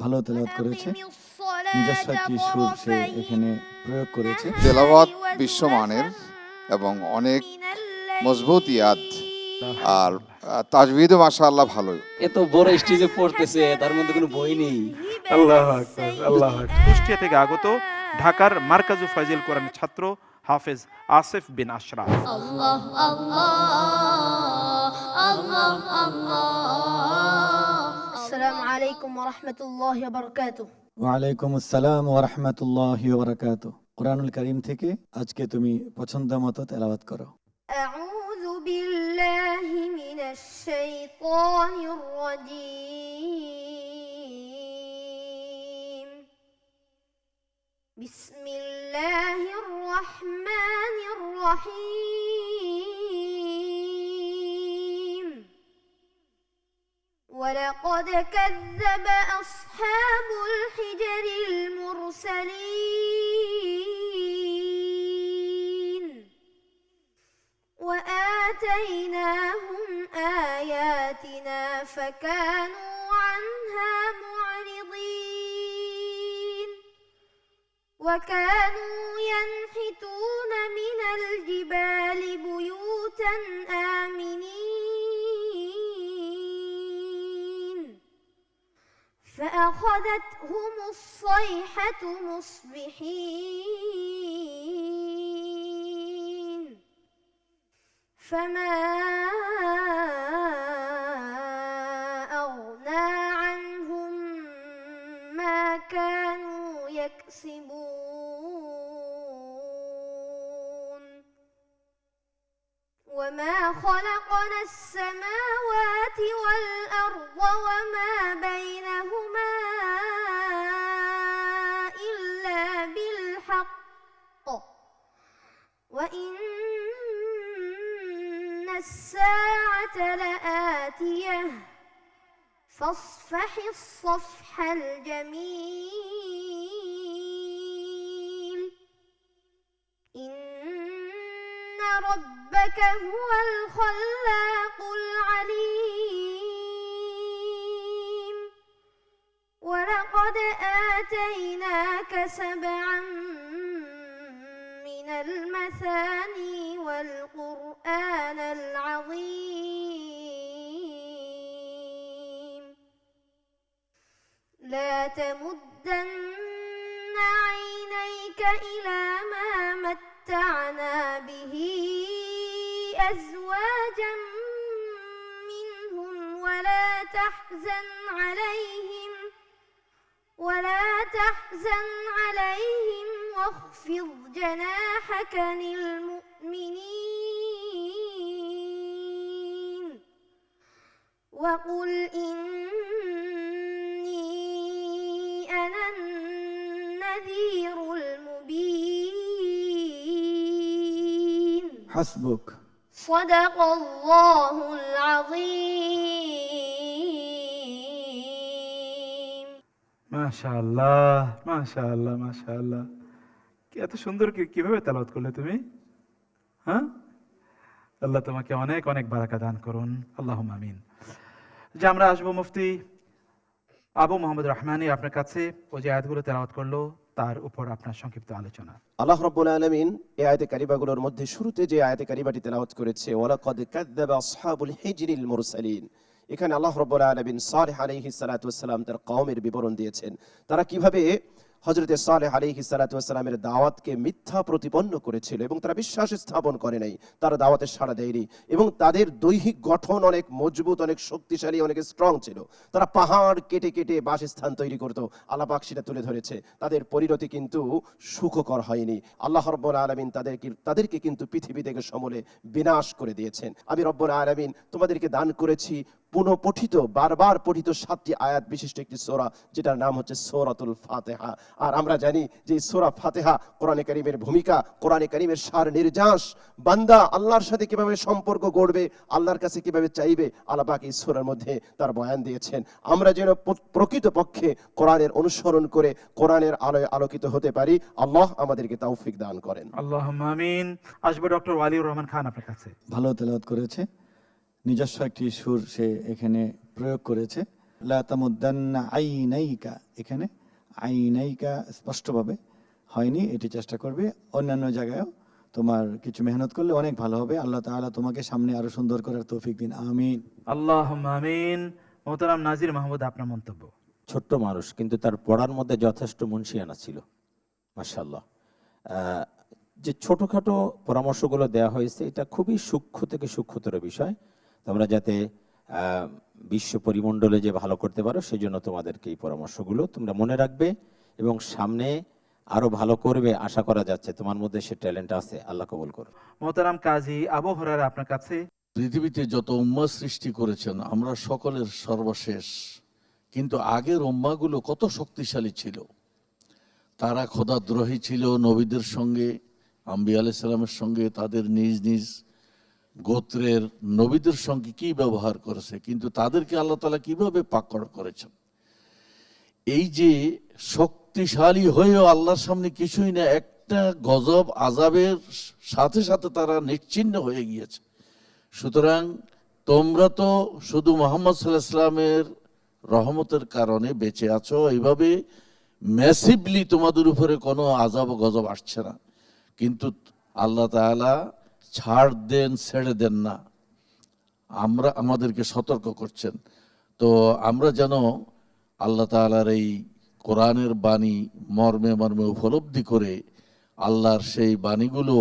ভালো তেলাওয়াত করেছে, নিজস্ব একটি সুর সে এখানে প্রয়োগ করেছে। তেলাওয়াত বিশ্বমানের এবং অনেক মজবুত ইয়াদ, আর তাজবিদও মাশাআল্লাহ ভালোই। এত বড় স্টেজে পড়তেছে, তার মধ্যে কোনো বই নেই। আল্লাহু আকবার, আল্লাহু আকবার। কুষ্টিয়া থেকে আগত ঢাকার মার্কাজু ফাজিল কোরআনের ছাত্র হাফেজ আসিফ বিন আশরাফ। আল্লাহ আল্লাহ আল্লাহ আল্লাহ। আসসালামু আলাইকুম ওয়া রাহমাতুল্লাহি ওয়া বারাকাতুহু। ওয়ালাইকুম আসসালাম ওয়া রাহমাতুল্লাহি ওয়া বারাকাতুহু। কোরআনুল কারীম থেকে আজকে তুমি পছন্দ মতো তেলাওয়াত করো। আউযু বিল্লাহি মিনাশ শাইতানির রাজীম। বিসমিল্লাহির রহমানির রহিম। ولقد كذب أصحاب الحجر المرسلين وآتيناهم آياتنا فكانوا عنها معرضين وكانوا ينحتون من الجبال بيوتا آمنين فأخذتهم الصيحة مصبحين فما أغنى عنهم ما كانوا يكسبون وما خلقنا السماوات والأرض وما بينهما إلا بالحق وإن الساعة لآتية فاصفح الصفح الجميل إن ربك هو الخلاق العليم ولقد آتيناك سبعا من المثاني والقرآن العظيم لا تمدن عينيك إلى ما متعنا به أزواجا منهم ولا تحزن عليهم واخفض جناحك للمؤمنين وقل إني أنا النذير المبين হাসবুক। صدق الله العظيم মাশাআল্লাহ, মাশাআল্লাহ, মাশাআল্লাহ। কি এত সুন্দর কিভাবে তেলাওয়াত করলে তুমি? হ্যাঁ, আল্লাহ তোমাকে অনেক অনেক বারাকা দান করুন, আল্লাহুম্মা আমিন। যে আমরা আসবো মুফতি আবু মোহাম্মদ রহমানী আপনার কাছে, ও যে আয়াতগুলো তেলাওয়াত করলো তার উপর আপনার সংক্ষিপ্ত আলোচনা। আল্লাহ রাব্বুল আলামিন এই আয়াতে কারিমাগুলোর মধ্যে শুরুতে যে আয়াতে কারিমাটি তেলাওয়াত করেছে, ওয়ালাকাদ কাযযাবা আসহাবুল হিজরিল মুরসালিন, এখানে আল্লাহ রাব্বুল আলামিন সালেহ আলাইহিস সালাতু ওয়াস সালাম তার কওমের বিবরণ দিয়েছেন। তারা কিভাবে হযরতে সালেহ আলাইহিস সালাতু ওয়াস সালামের দাওয়াতকে মিথ্যা প্রতিপন্ন করেছিল এবং তারা বিশ্বাস স্থাপন করে নাই, তারা দাওয়াতের সাড়া দেয়নি এবং তাদের দৈহিক গঠন অনেক মজবুত, অনেক শক্তিশালী, অনেক স্ট্রং ছিল। তারা পাহাড় কেটে কেটে বাসস্থান তৈরি করত। আল্লাহ পাক সেটা তুলে ধরেছে। তাদের পরিণতি কিন্তু সুখকর হয়নি। আল্লাহ রাব্বুল আলামিন তাদেরকে কিন্তু পৃথিবী থেকে সমূলে বিনাশ করে দিয়েছেন। আমি রব্বুল আলামিন তোমাদেরকে দান করেছি পুনঃপঠিত, বারবার পঠিত 7টি আয়াত বিশিষ্ট একটি সূরা, যেটার নাম হচ্ছে সূরাতুল ফাতিহা। আর আমরা জানি যে সূরা ফাতিহা কোরআনে কারীমের ভূমিকা, কোরআনে কারীমের সার নির্যাস, বান্দা আল্লাহর সাথে কিভাবে সম্পর্ক গড়বে, আল্লাহর কাছে কিভাবে চাইবে, আল্লাহ পাক এই সূরার মধ্যে তার বয়ান দিয়েছেন। আমরা যেন প্রকৃতপক্ষে কোরআনের অনুসরণ করে কোরআনের আলোয় আলোকিত হতে পারি, আল্লাহ আমাদেরকে তৌফিক দান করেন। আল্লাহুম্মা আমিন। আসবে ডক্টর ওয়ালিউর রহমান খান আপনার কাছে। ভালো তেলাওয়াত করেছে, নিজস্ব একটি সুর সে এখানে প্রয়োগ করেছে। লা তামুদ্দান্না আইনাইকা, এখানে আইনাইকা স্পষ্টভাবে হয়নি, এটি চেষ্টা করবে। অন্যান্য জায়গায়ও তোমার কিছু মেহনত করলে অনেক ভালো হবে। আল্লাহ তাআলা তোমাকে সামনে আরো সুন্দর করার তৌফিক দিন, আমিন। আল্লাহুম্মা আমিন। মোহতারাম নাজির মাহমুদ, আপনার মন্তব্য। ছোট্ট মানুষ কিন্তু তার পড়ার মধ্যে যথেষ্ট মুনশিয়ানা ছিল, মাশাআল্লাহ। যে ছোটোখাটো পরামর্শগুলো দেওয়া হয়েছে এটা খুবই সূক্ষ্ম থেকে সূক্ষ্মতর বিষয়। তোমরা যাতে বিশ্ব পরিমণ্ডলে যে ভালো করতে পারো সেই জন্য তোমাদেরকে এই পরামর্শগুলো তোমরা মনে রাখবে এবং সামনে আরো ভালো করবে আশা করা যাচ্ছে। তোমার মধ্যে সে ট্যালেন্ট আছে, আল্লাহ কবুল করো। মোহতারাম কাজী আবু হুরায়রা, আপনার কাছে। পৃথিবীতে যত উম্মাহ সৃষ্টি করেছেন আমরা সকলের সর্বশেষ, কিন্তু আগের উম্মাহগুলো কত শক্তিশালী ছিল। তারা খোদাদ্রোহী ছিল নবীদের সঙ্গে, আম্বিয়া আলাইহিস সালামের সঙ্গে, তাদের নিজ নিজ গোত্রের নবীদের সঙ্গে কি ব্যবহার করেছে, কিন্তু তাদেরকে আল্লাহ তাআলা কিভাবে পাকড় করেছেন। এই যে শক্তিশালী হয়েও আল্লাহর সামনে কিছুই না, একটা গজব আযাবের সাথে সাথে তারা নিশ্চিহ্ন হয়ে গিয়েছে। সুতরাং তোমরা তো শুধু মুহাম্মদ সাল্লাল্লাহু আলাইহি ওয়াসাল্লামের রহমতের কারণে বেঁচে আছো, এইভাবে ম্যাসিভলি তোমাদের উপরে কোনো আযাব গজব আসছে না, কিন্তু আল্লাহ তাআলা ছাড় দেন, ছেড়ে দেন না, আমাদেরকে সতর্ক করছেন। তো আমরা যেন আল্লাহ তাআলার এই কোরআনের বাণী মর্মে মর্মে উপলব্ধি করে আল্লাহর সেই বাণীগুলো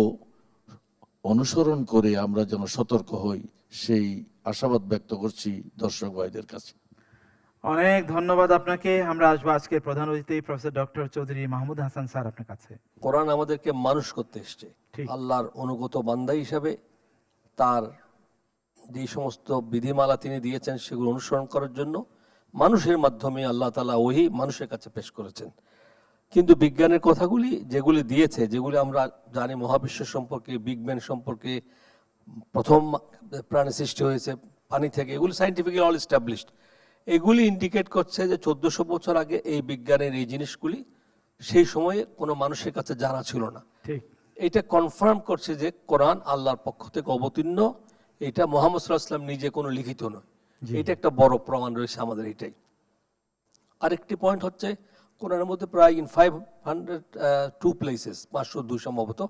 অনুসরণ করে আমরা যেন সতর্ক হই, সেই আশাবাদ ব্যক্ত করছি দর্শক ভাইদের কাছে। অনেক ধন্যবাদ আপনাকে। আমরা আসবো আজকের প্রধান অতিথি প্রফেসর ডক্টর চৌধুরী মাহমুদ হাসান স্যার, আপনার কাছে। কোরআন আমাদেরকে মানুষ করতে এসছে, ঠিক। আল্লাহর অনুগত বান্দা হিসাবে তার যে সমস্ত বিধিমালা তিনি দিয়েছেন সেগুলো অনুসরণ করার জন্য মানুষের মাধ্যমে আল্লাহ তাআলা ওহী মানুষের কাছে পেশ করেছেন। কিন্তু বিজ্ঞানের কথাগুলি যেগুলি দিয়েছে, যেগুলি আমরা জানি মহাবিশ্ব সম্পর্কে, বিগ ব্যাং সম্পর্কে, প্রথম প্রাণী সৃষ্টি হয়েছে পানি থেকে, এগুলি সায়েন্টিফিক্যালি অল এস্টাবলিশড। এগুলি ইন্ডিকেট করছে যে 1400 বছর আগে এই বিজ্ঞানের এই জিনিসগুলি সেই সময়ে কোনো মানুষের কাছে জানা ছিল না। ঠিক। এটা কনফার্ম করছে যে কোরআন আল্লাহর পক্ষ থেকে অবতীর্ণ, এটা মুহাম্মদ সাল্লাল্লাহু আলাইহি ওয়াসাল্লাম নিজে কোনো লিখিত নয়। এটা একটা বড় প্রমাণ রয়েছে আমাদের এটাই। আরেকটি পয়েন্ট হচ্ছে কোরআনের মধ্যে প্রায় 502 প্লেসেস, 502 সম্ভবত,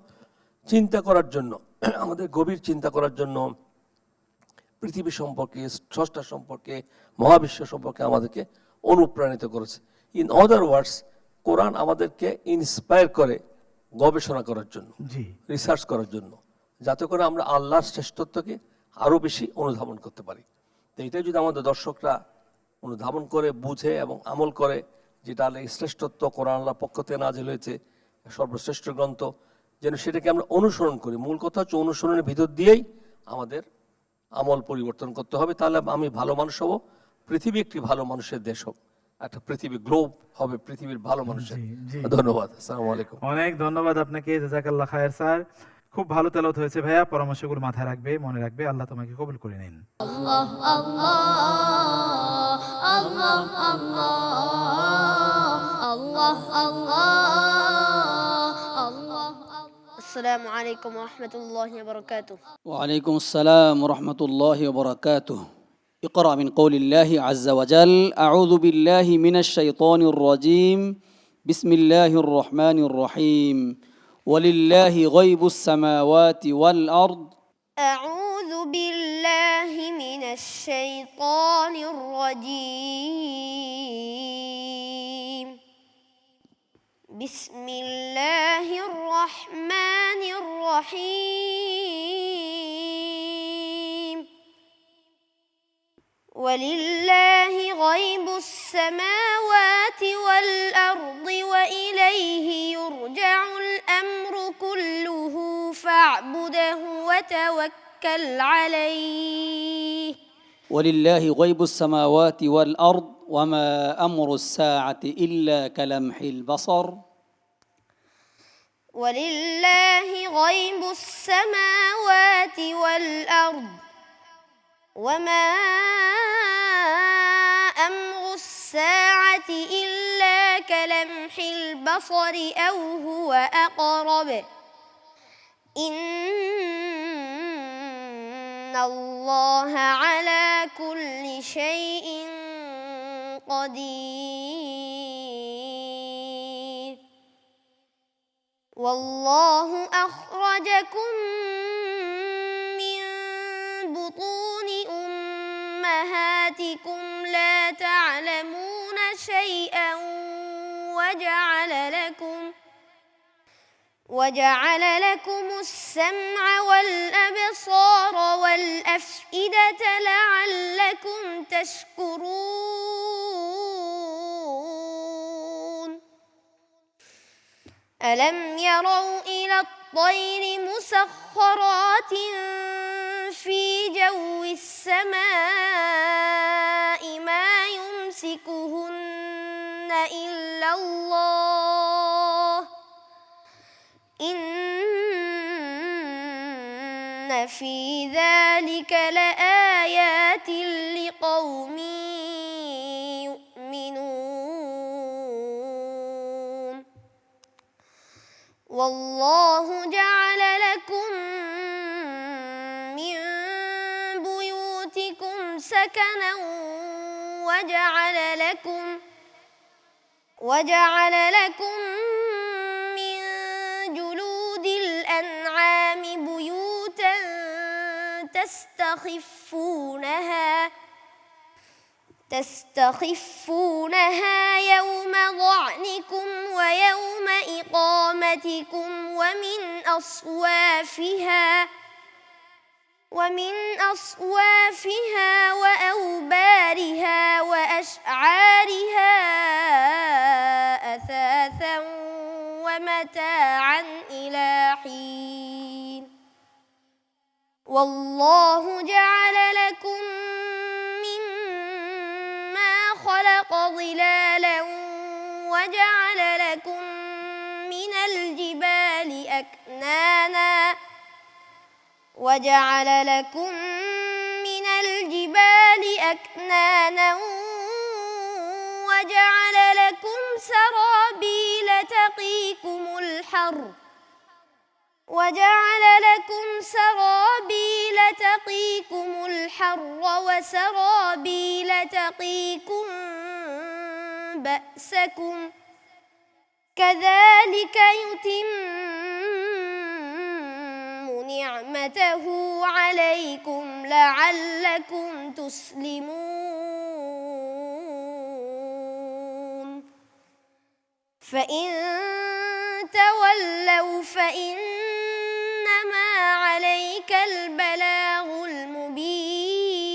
চিন্তা করার জন্য, আমাদের গভীর চিন্তা করার জন্য, পৃথিবী সম্পর্কে, স্রষ্টা সম্পর্কে, মহাবিশ্ব সম্পর্কে আমাদেরকে অনুপ্রাণিত করেছে। ইন আদার ওয়ার্ডস, কোরআন আমাদেরকে ইন্সপায়ার করে গবেষণা করার জন্য, রিসার্চ করার জন্য, যাতে করে আমরা আল্লাহর শ্রেষ্ঠত্বকে আরও বেশি অনুধাবন করতে পারি। তো এটাই যদি আমাদের দর্শকরা অনুধাবন করে, বুঝে এবং আমল করে, যেটা আল্লাহর শ্রেষ্ঠত্ব, কোরআন আল্লাহর পক্ষ থেকে নাজিল হয়েছে, সর্বশ্রেষ্ঠ গ্রন্থ, যেন সেটাকে আমরা অনুসরণ করি। মূল কথা হচ্ছে অনুসরণের ভিতর দিয়েই আমাদের আমল পরিবর্তন করতে হবে, তাহলে আমি ভালো মানুষ হব, পৃথিবী একটি ভালো মানুষের দেশ হোক, একটা পৃথিবী গ্লোব হবে পৃথিবীর ভালো মানুষের। ধন্যবাদ, আসসালামু আলাইকুম। অনেক ধন্যবাদ আপনাকে, জাযাকাল্লাহ খায়ের স্যার। খুব ভালো তেলাওয়াত হয়েছে ভাইয়া, পরামর্শগুলো মাথায় রাখবে, মনে রাখবে। আল্লাহ তোমাকে কবুল করে নিন। আল্লাহ আল্লাহ আল্লাহ আল্লাহ আল্লাহ আল্লাহ। আসসালামু আলাইকুম ওয়া রাহমাতুল্লাহি ওয়া বারাকাতুহু। وعليكم السلام ورحمة الله وبركاته. اقرأ من قول الله عز وجل. أعوذ بالله من الشيطان الرجيم. بسم الله الرحمن الرحيم. ولله غيب السماوات والأرض. أعوذ بالله من الشيطان الرجيم. بسم الله الرحمن الرحيم. ولله غيب السماوات والأرض وإليه يرجع الأمر كله فاعبده وتوكل عليه. ولله غيب السماوات والأرض وما أمر الساعة إلا كلمح البصر. ولله غيب السماوات والأرض وما أمر الساعة إلا كلمح البصر أو هو أقرب إن الله على كل شيء قدير والله أخرجكم من بطون أمهاتكم لا تعلمون شيئا وجعل لكم السمع والأبصار والأفئدة لعلكم تشكرون ألم يروا إلى الطير مسخرات في جو السماء ما يمسكهن إلا الله إن في ذلك لآيات لقوم يؤمنون والله جعل لكم من بيوتكم سكنا وجعل لكم من جلود الأنعام بيوتا تستخفونها يوم ظعنكم ويوم إقامتكم ومن أصوافها وأوبارها وأشعارها أثاثا ومتاعا إلى حين والله جعل لكم مما خلق ظلالا وجعل لكم من الجبال أكنانا وجعل لكم سرابيل تقيكم الحر وسرابيل تقيكم بأسكم كذلك يتم نعمته عليكم لعلكم تسلمون فإن تولوا فإنما عليك البلاغ المبين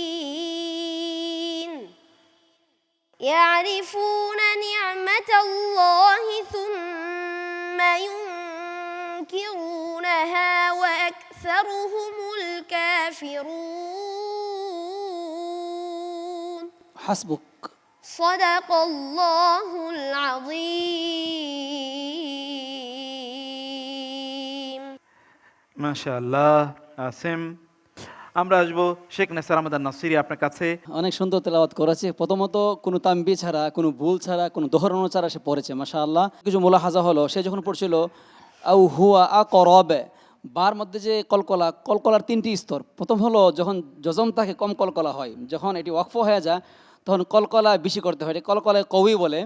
يعرفون نعمة الله ثم ينكرونها وأكثرهم الكافرون حسبك صدق الله العظيم মাশাআল্লাহ আসিম। আমরা আসবো শেখ নেসার আহমদ নাসিরি আপনার কাছে। অনেক সুন্দর তেলাওয়াত করেছে। প্রথমত কোনো তাম্বি ছাড়া, কোনো ভুল ছাড়া, কোনো দোহরানো ছাড়া সে পড়েছে মাশাআল্লাহ। কিছু মুলাহাজা হলো, সে যখন পড়ছিল আউ হুয়া আকরাব, বার মধ্যে যে কলকলার তিনটি স্তর। প্রথম হলো যখন জজম থাকে কম কলকলা হয়, যখন এটি ওয়াকফ হয়ে যায় তখন কলকলা বেশি করতে হয়, কলকলায় কবি বলে।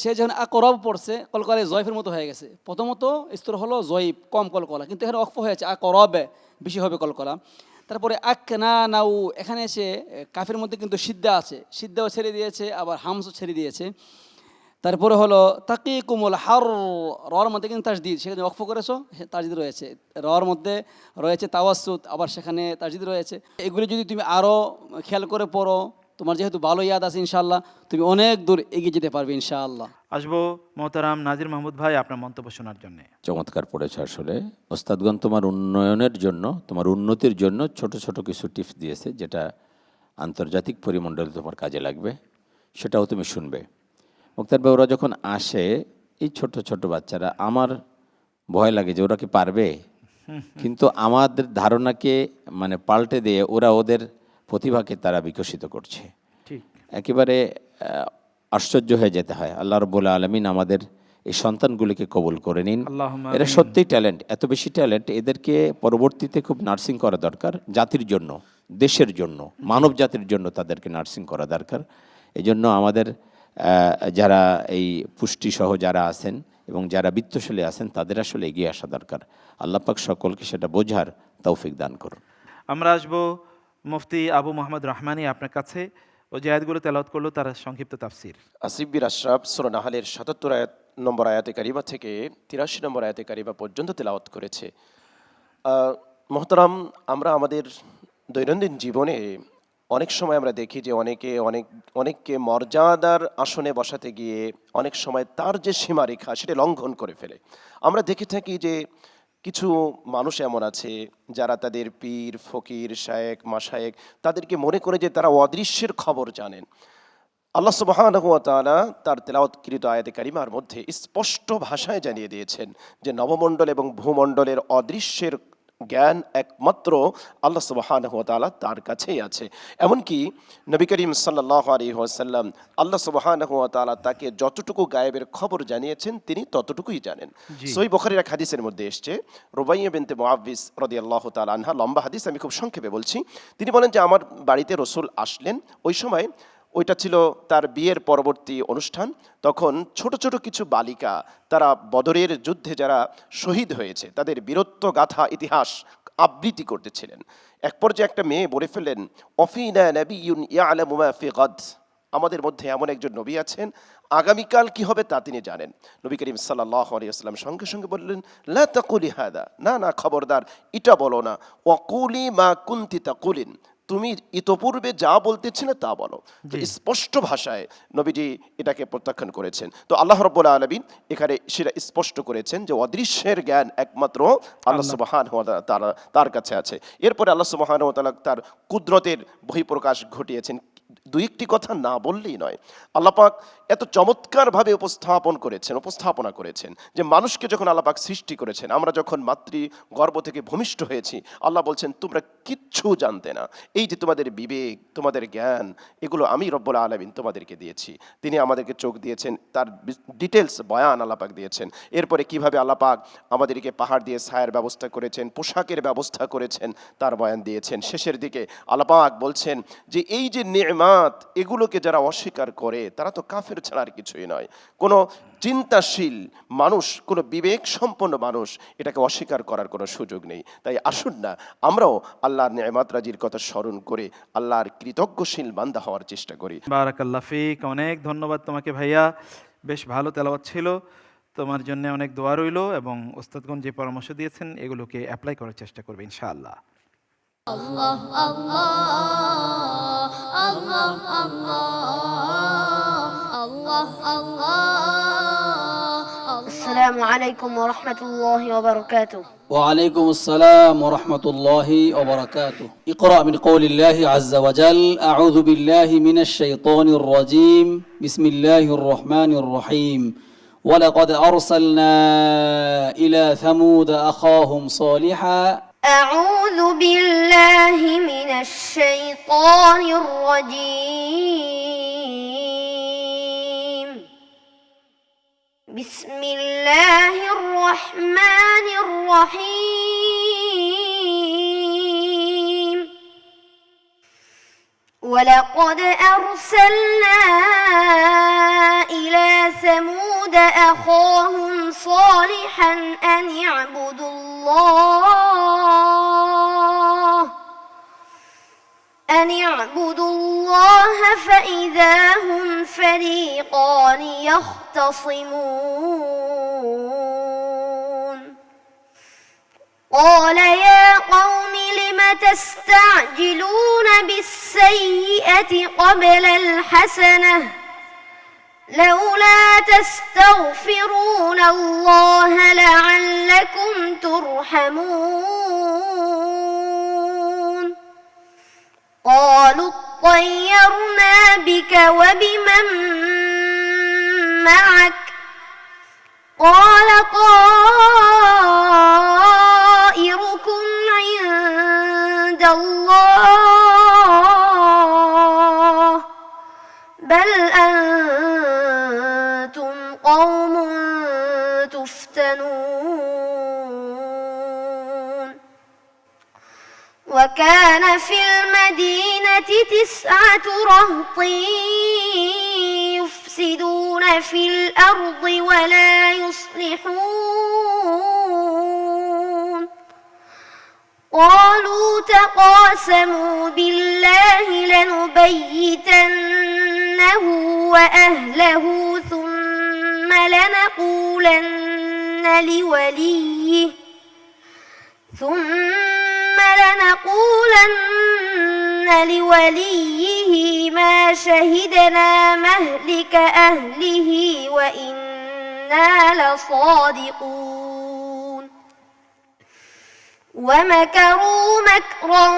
সে যখন আকরব পড়ছে কলকলায় জয়ফের মতো হয়ে গেছে। প্রথমত স্তর হলো জয়ীব কম কলকলা, কিন্তু এখানে ওয়াকফ হয়েছে আকরবে বেশি হবে কলকলা। তারপরে নাউ, এখানে এসে কাফের মধ্যে কিন্তু সিদ্ধা আছে, সিদ্ধাও ছেড়ে দিয়েছে, আবার হামসও ছেড়ে দিয়েছে। তারপরে হলো তাকিকুমুল হার, রর মধ্যে কিন্তু তাজদিদ, সেখানে ওয়াকফ করেছো তাজদিদ রয়েছে। রর মধ্যে রয়েছে তাওয়াসসুত, আবার সেখানে তাজদিদ রয়েছে। এগুলি যদি তুমি আরও খেয়াল করে পড়ো, তোমার যেহেতু ভালো ইয়াদ আছে ইনশাআল্লাহ, তুমি অনেক দূর এগিয়ে যেতে পারবে ইনশাআল্লাহ। আসবো মোহতারাম নাজির মাহমুদ ভাই আপনার মন্তব্য শোনার জন্য। চমৎকার পড়েছে আসলে। ওস্তাদগণ তোমার উন্নয়নের জন্য, তোমার উন্নতির জন্য ছোট ছোট কিছু টিপস দিয়েছে, যেটা আন্তর্জাতিক পরিমণ্ডলে তোমার কাজে লাগবে, সেটাও তুমি শুনবে। মুক্তার ভাই, ওরা যখন আসে এই ছোট ছোট বাচ্চারা, আমার ভয় লাগে যে ওরা কি পারবে, কিন্তু আমাদের ধারণাকে মানে পাল্টে দিয়ে ওরা ওদের প্রতিভাকে তারা বিকশিত করছে। ঠিক একেবারে আশ্চর্য হয়ে যেতে হয়। আল্লাহ রাব্বুল আলামিন আমাদের এই সন্তানগুলিকে কবুল করে নিন। আল্লাহুম্মা এরা আমিন। সত্যিই ট্যালেন্ট, এত বেশি ট্যালেন্ট, এদেরকে পরবর্তীতে খুব নার্সিং করা দরকার, জাতির জন্য, দেশের জন্য, মানব জাতির জন্য তাদেরকে নার্সিং করা দরকার। এই জন্য আমাদের যারা এই পুষ্টিসহ যারা আছেন এবং যারা বিত্তশালী আছেন তাদের আসলে এগিয়ে আসা দরকার। আল্লাহ পাক সকলকে সেটা বোঝার তৌফিক দান করুন। আমরা আসবো মুফতি আবু মোহাম্মদ রহমানী আপনার কাছে। ও যে আয়াতগুলো তেলাওয়াত করলো তার সংক্ষিপ্ত তাফসীর। আসিফ বিন আশরাফ সূরা নাহলের ৭৭ নম্বর আয়াতে কারিমা থেকে ৮৩ নম্বর আয়াতে কারিমা পর্যন্ত তেলাওয়াত করেছে। মোহতারাম, আমরা আমাদের দৈনন্দিন জীবনে অনেক সময় আমরা দেখি যে অনেককে মর্যাদার আসনে বসাতে গিয়ে অনেক সময় তার যে সীমারেখা সেটা লঙ্ঘন করে ফেলে। আমরা দেখে থাকি যে কিছু মানুষ এমন আছে যারা তাদের পীর, ফকির, শায়েখ, মাশায়েখ তাদেরকে মনে করে যে তারা অদৃশ্যের খবর জানেন। আল্লাহ সুবহানাহু ওয়া তাআলা তার তেলাওয়াতকৃত আয়াতে কারিমার মধ্যে স্পষ্ট ভাষায় জানিয়ে দিয়েছেন যে নবমণ্ডল এবং ভূমণ্ডলের অদৃশ্যের জ্ঞান একমাত্র আল্লাহ সুবহানাহু ওয়া তাআলা তার কাছেই আছে। এমনকি নবী করিম সাল্লাল্লাহু আলাইহি ওয়াসাল্লাম আল্লাহ সুবহানাহু ওয়া তাআলা তাকে যতটুকু গায়েবের খবর জানিয়েছেন তিনি ততটুকুই জানেন। সহিহ বুখারীর এক হাদিসের মধ্যে এসেছে, রুবাইয়া বিনতে মুআওয়িজ রাদিয়াল্লাহু তাআলা আনহা, লম্বা হাদিস, আমি খুব সংক্ষেপে বলছি। তিনি বলেন যে আমার বাড়িতে রাসূল আসলেন, ওই সময় ওইটা ছিল তার বিয়ের পরবর্তী অনুষ্ঠান। তখন ছোট ছোট কিছু বালিকা তারা বদরের যুদ্ধে যারা শহীদ হয়েছে তাদের বীরত্ব গাথা ইতিহাস আবৃত্তি করতেছিলেন। এক পর্যায়ে একটা মেয়ে বলে ফেললেন, অফিনা নাবিয়্যুন ইয়ালামু মা ফি গাদ, আমাদের মধ্যে এমন একজন নবী আছেন আগামীকাল কি হবে তা তিনি জানেন। নবী করিম সাল্লাল্লাহু আলাইহি ওয়াসাল্লাম সঙ্গে সঙ্গে বললেন, লা তাকুলি হাদা, না খবরদার এটা বলো না, ওয়াকুলি মা কুনতি তাকুলিন, তুমি ইতোপূর্বে যা বলতেছিলে তা বলো। তো স্পষ্ট ভাষায় নবীজি এটাকে প্রত্যাখ্যান করেছেন। তো আল্লাহ রাব্বুল আলামিন এখানে সেটা স্পষ্ট করেছেন যে অদৃশ্যের জ্ঞান একমাত্র আল্লাহ সুবহানাহু ওয়া তাআলা তার কাছে আছে। এরপরে আল্লাহ সুবহানাহু ওয়া তাআলা তার কুদরতের বহিঃপ্রকাশ ঘটিয়েছেন। দুই একটি কথা না বললেই নয়, আল্লাহ পাক এত চমৎকারভাবে উপস্থাপনা করেছেন যে মানুষকে যখন আল্লাহ পাক সৃষ্টি করেছেন, আমরা যখন মাতৃ গর্ভ থেকে ভূমিষ্ঠ হয়েছি, আল্লাহ বলছেন তোমরা কিচ্ছু জানতে না, এই যে তোমাদের বিবেক, তোমাদের জ্ঞান, এগুলো আমি রব্বুল আলামিন তোমাদেরকে দিয়েছি। তিনি আমাদেরকে চোখ দিয়েছেন, তার ডিটেলস বয়ান আল্লাহ পাক দিয়েছেন। এরপরে কিভাবে আল্লাহ পাক আমাদেরকে পাহাড় দিয়ে ছায়ার ব্যবস্থা করেছেন, পোশাকের ব্যবস্থা করেছেন, তার বয়ান দিয়েছেন। শেষের দিকে আল্লাহ পাক বলছেন যে এই যে নেমাত, এগুলোকে যারা অস্বীকার করে তারা তো কাফের ছাড়া আর কিছুই নয়। কোনো চিন্তাশীল মানুষ, কোনো বিবেক সম্পন্ন মানুষ এটাকে অস্বীকার করার কোনো সুযোগ নেই। তাই আসুন না আমরাও আল্লাহর নেমাত রাজির কথা স্মরণ করে আল্লাহর কৃতজ্ঞশীল বান্দা হওয়ার চেষ্টা করি। বারাকাল্লাহ ফিক, অনেক ধন্যবাদ তোমাকে ভাইয়া, বেশ ভালো তেলাওয়াত ছিল। তোমার জন্য অনেক দোয়া রইল এবং ওস্তাদগণ যে পরামর্শ দিয়েছেন এগুলোকে অ্যাপ্লাই করার চেষ্টা করবে ইনশাআল্লাহ। الله الله الله الله الله. السلام عليكم ورحمة الله وبركاته. وعليكم السلام ورحمة الله وبركاته. اقرأ من قول الله عز وجل. أعوذ بالله من الشيطان الرجيم. بسم الله الرحمن الرحيم. ولقد أرسلنا إلى ثمود أخاهم صالحا. أعوذ بالله من الشيطان الرجيم. بسم الله الرحمن الرحيم. ولقد أرسلنا إلى ثمود أخاهم صالحا أن اعبدوا الله فإذا هم فريقان يختصمون. قال يا قوم لم تستعجلون بالسيئة قبل الحسنة لولا تستغفرون الله لعلكم ترحمون. قالوا اطيرنا بك وبمن معك قال طائركم عند الله بل أنتم قوم تفتنون. وكان في المدينة 9 رهط يفسدون في الأرض ولا يصلحون قالوا تقاسموا بالله لنبيتنه وأهله ثم لنقولن لوليه ما شهدنا مهلك أهله وإنا لصادقون ومكروا مكرا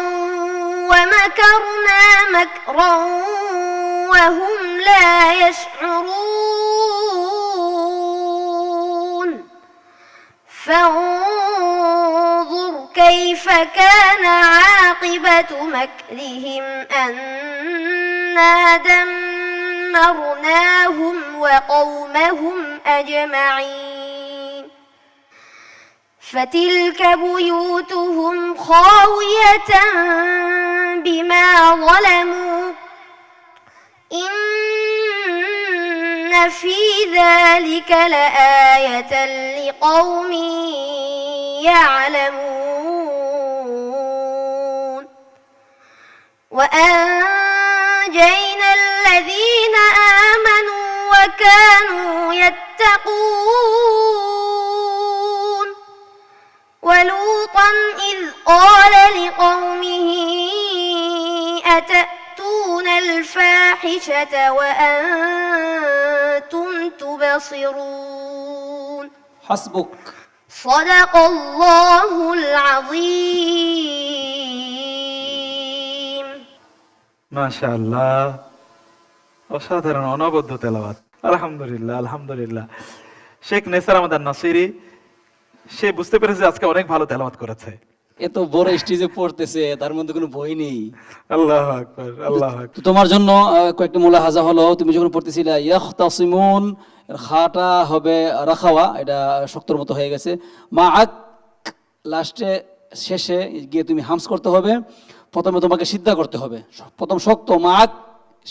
ومكرنا مكرا وهم لا يشعرون فانظر كيف كان عاقبة مكرهم أنا دمرناهم وقومهم أجمعين فتلك بيوتهم خاوية بما ظلموا إن في ذلك لآية لقوم يعلمون وأنجينا الذين آمنوا وكانوا يتقون ولوطا إذ قال لقومه أتأتون الفاحشة وأنتم تبصرون حسبك صدق الله العظيم মাশাআল্লাহ, অসাধারণ অনবদ্য তেলাওয়াত। আলহামদুলিল্লাহ, আলহামদুলিল্লাহ। শেখ নেসার আমাদের নাসিরি, সে বুঝতে পেরেছে আজকে অনেক ভালো তেলাওয়াত করেছে। এত বড় স্টেজে পড়তেছে, তার মধ্যে কোনো বই নেই। আল্লাহু আকবার, আল্লাহু আকবার। তো তোমার জন্য কয়েকটা মুলাহাজা হলো, তুমি যখন পড়তেছিলে ইয়াখতাসিমুন, এর খাটা হবে রাখাওয়া, এটা শক্তর মতো হয়ে গেছে। মাআক লাস্টে শেষে গিয়ে তুমি হামস করতে হবে। প্রথমে তোমাকে সিদ্ধা করতে হবে, প্রথম শক্ত মাআক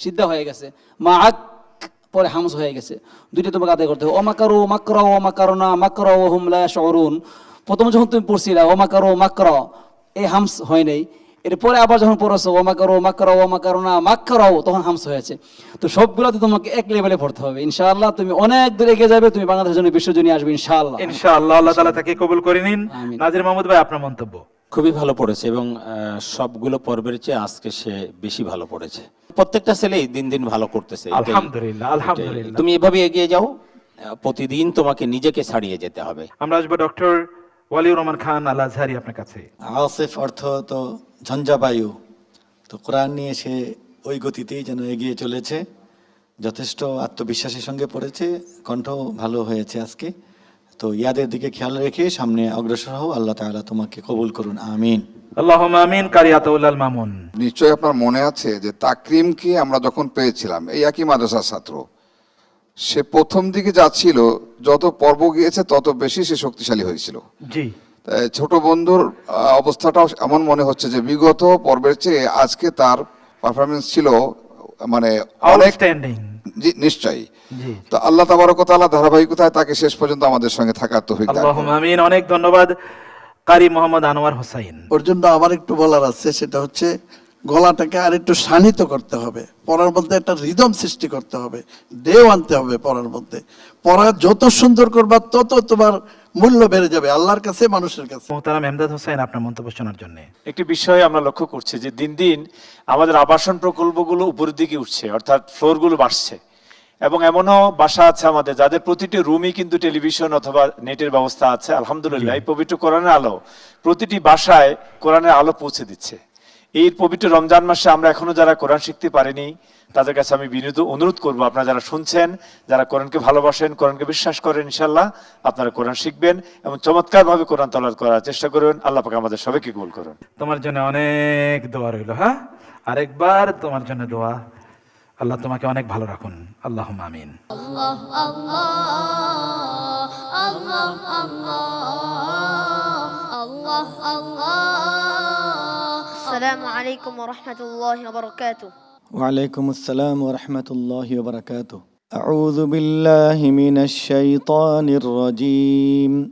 সিদ্ধা হয়ে গেছে, মাআক পরে হামস হয়ে গেছে, দুইটা তোমাকে আদায় করতে হবে। ওমাকারু মাকরা ওমাকারনা মাকরা ওহুম লা ইয়াশউরুন, প্রথম যখন তুমি পড়ছিলা ওমাকারু মাকরা, এই হামস হয় নাই। এরপরে আবার যখন পড়ছো ওমাকারু মাকরা ওমাকারনা মাকরাও, তখন হামস হয়েছে। তো সবগুলোতে তোমাকে এক লেভেলে পড়তে হবে। ইনশাআল্লাহ তুমি অনেক দূর এগিয়ে যাবে, তুমি বাংলাদেশের জন্য বিশ্বজনী আসবে ইনশাআল্লাহ। ইনশাআল্লাহ, আল্লাহ তাআলা তাকে কবুল করে নিন। আমিন। নাজির মাহমুদ ভাই, আপনার মন্তব্য? খুবই ভালো পড়েছে এবং সবগুলো পর্বের চেয়ে আজকে সে বেশি ভালো পড়েছে। প্রত্যেকটা ছেলেই দিন দিন ভালো করতেছে। আলহামদুলিল্লাহ, আলহামদুলিল্লাহ। তুমি এভাবে এগিয়ে যাও, প্রতিদিন তোমাকে নিজেকে ছাড়িয়ে যেতে হবে। আমরা আসবো ডক্টর ওয়ালিউর রহমান খান আল আজহারি আপনার কাছে। আসিফ অর্থ তো ঝঞ্ঝাবায়ু, তো কোরআন নিয়ে সে ওই গতিতেই যেন এগিয়ে চলেছে, যথেষ্ট আত্মবিশ্বাসের সঙ্গে পড়েছে, কণ্ঠ ভালো হয়েছে আজকে। তো ইয়াদের দিকে খেয়াল রেখে সামনে অগ্রসর হও, আল্লাহ তাআলা তোমাকে কবুল করুন, আমিন। আল্লাহুম্মা আমিন। কারিয়াতুল মামুন। নিশ্চয়ই আপনার মনে আছে যে তাকরিমকে আমরা যখন পেয়েছিলাম, এই একই মাদ্রাসার ছাত্র, সে প্রথম দিকে যাচ্ছিল, যত পর্ব গিয়েছে তত বেশি সে শক্তিশালী হয়েছিল। জি, তাই ছোট বন্ধুর অবস্থাটাও এমন মনে হচ্ছে যে বিগত পর্বের চেয়ে আজকে তার পারফরমেন্স ছিল মানে অনেক। আউটস্ট্যান্ডিং। জি, নিশ্চয়ই। জি, তো আল্লাহ তাবারক ওয়া তাআলা ধারাবাহিকতায় তাকে শেষ পর্যন্ত আমাদের সঙ্গে থাকার তৌফিক দান করুন। আল্লাহুম্মা আমিন। অনেক ধন্যবাদ। কারি মোহাম্মদ আনোয়ার হোসাইন। ওর জন্য আমার একটু বলার আছে, সেটা হচ্ছে গলাটাকে আর একটু শানিত করতে হবে, পড়ার মধ্যে একটা রিদম সৃষ্টি করতে হবে, ঢেউ আনতে হবে পড়ার মধ্যে। পড়া যত সুন্দর করবা তত তোমার মূল্য বেড়ে যাবে আল্লাহর কাছে, মানুষের কাছে। মোহতারাম এমদাদ হোসেন, আপনার মন্তব্য শোনার জন্য। একটি বিষয় আমরা লক্ষ্য করছি যে দিন দিন আমাদের আবাসন প্রকল্পগুলো উপরের দিকে উঠছে, অর্থাৎ ফ্লোরগুলো বাড়ছে, এবং এমনও বাসা আছে আমাদের যাদের প্রতিটি রুমই কিন্তু টেলিভিশন অথবা নেটের ব্যবস্থা আছে। আলহামদুলিল্লাহ, এই পবিত্র কোরআনের আলো প্রতিটি বাসায় কোরআনের আলো পৌঁছে দিচ্ছে। এই পবিত্র রমজান মাসে আমরা এখনো যারা কোরআন শিখতে পারিনি, তাদের কাছে আমি বিনীত অনুরোধ করবো, আপনারা যারা শুনছেন, যারা কোরআনকে ভালোবাসেন, কোরআনকে বিশ্বাস করেন, ইনশাল্লাহ আপনারা কোরআন শিখবেন এবং চমৎকারভাবে কোরআন তেলাওয়াত করার চেষ্টা করবেন। আল্লাহ পাক আমাদের সবাইকে কবুল করুন। তোমার জন্য অনেক দোয়া রইল। হ্যাঁ, আরেকবার তোমার জন্য দোয়া। আল্লাহ তোমাকে অনেক ভালো রাখুন। আল্লাহুম্মা আমিন। الله الله الله الله الله السلام عليكم ورحمة الله وبركاته ওয়ালাইকুম আসসালাম ওয়া রাহমাতুল্লাহি ওয়া বারাকাতুহু। أعوذ بالله من الشيطان الرجيم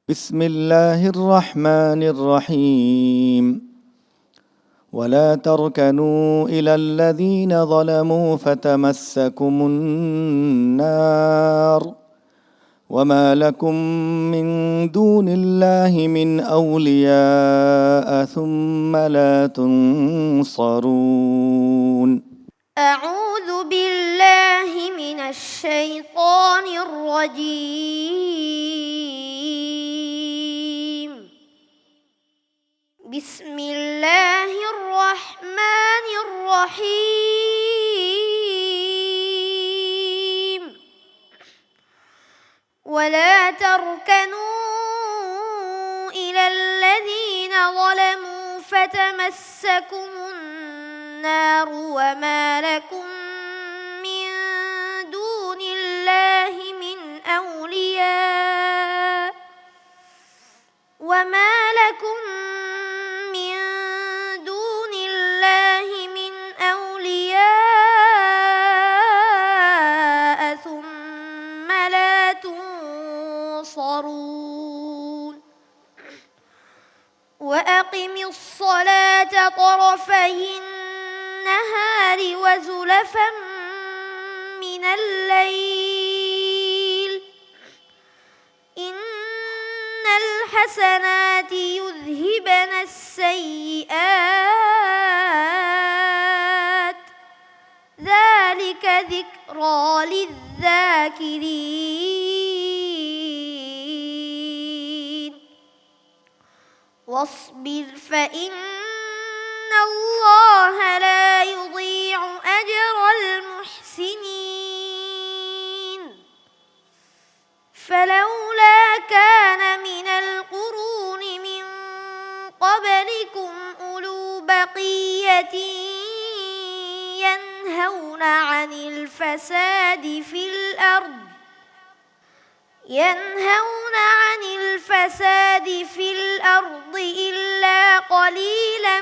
بسم الله الرحمن الرحيم ولا تركنوا إلى الذين ظلموا فتمسكم النار وما لكم من دون الله من أولياء ثم لا تنصرون أعوذ بالله من الشيطان الرجيم بسم الله الرحمن الرحيم ولا تركنوا إلى الذين ظلموا فتمسكم النار وما لكم من دون الله من أولياء وما لكم من دون الله من أولياء ثم لا تنصرون وأقم الصلاة طرفي النهار وزلفا من الليل إن الحسنات يذهبن السيئات ذلك ذكرى للذاكرين واصبر فإن الله لا يضيع أجر المحسنين فلولا كان من القرون من قبلكم أولو بقية ينهون عن الفساد في الأرض إلا قليلا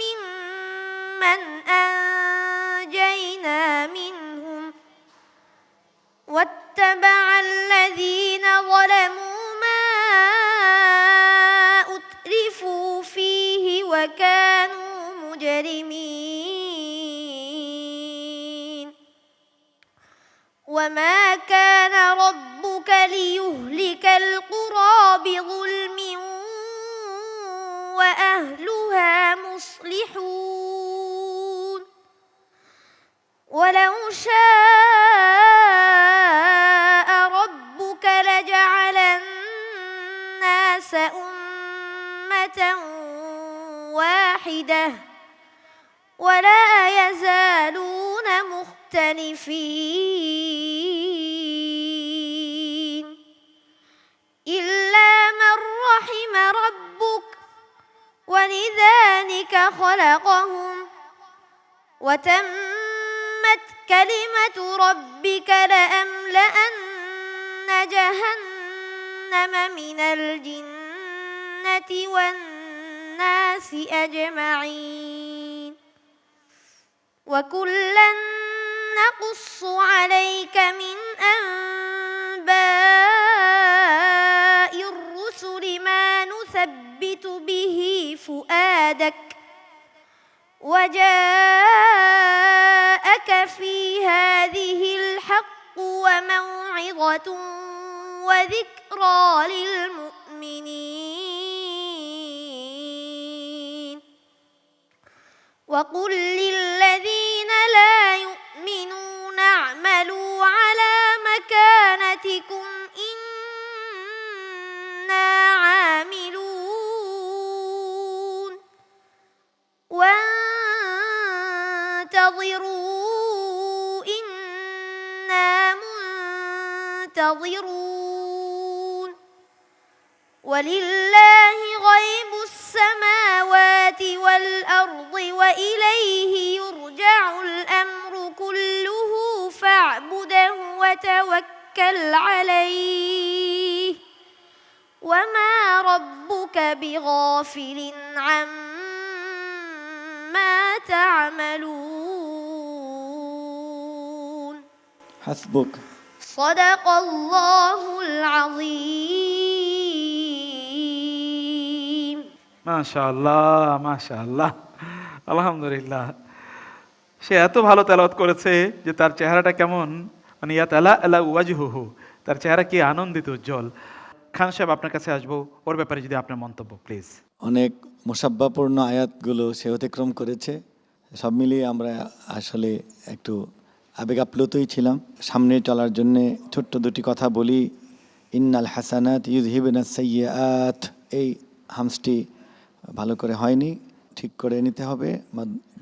ممن أنجينا منهم واتبع الذين ظلموا ما أترفوا فيه وكانوا مجرمين وما كان ربك ليهلك القرى بظلم وأهلها مصلحون ولو شاء ربك لجعل الناس أمة واحدة ولا يزالون مختلفين إلا من رحم ربك ولذلك خلقهم وتمت كلمة ربك لأملأن جهنم من الجنة والناس أجمعين وكلا نقص عليك من أنباء الرسل ما نثبت به فؤادك وجاءك في هذه الحق وموعظة وذكرى للمؤمنين وقل للذين لا يؤمنون اعملوا على مكانتكم إنا عاملون وانتظروا إنا منتظرون ولله غيب السماوات والأرض وإليه يرجع الأمر كله فاعبده وتوكل عليه وما ربك بغافل عما تعملون হাসবুক। صدق الله العظيم. মাশাআল্লাহ, মাশাআল্লাহ, আলহামদুলিল্লাহ। সে এত ভালো তেলাওয়াত করেছে যে তার চেহারাটা কেমন, মানে ইয়াতালা আলা ওয়াজহুহু, তার চেহারা কি আনন্দিত, উজ্জ্বল। খান সাহেব, আপনার কাছে আসবো, ওর ব্যাপারে যদি আপনার মন্তব্য প্লিজ। অনেক মোসাব্বাপূর্ণ আয়াতগুলো সে অতিক্রম করেছে। সব মিলিয়ে আমরা আসলে একটু আবেগ আপ্লুতই ছিলাম। সামনে চলার জন্যে ছোট্ট দুটি কথা বলি। ইন্নাল হাসানাত ইউযহিবুনাস সাইয়্যাত, এই হামসটি ভালো করে হয়নি, ঠিক করে নিতে হবে।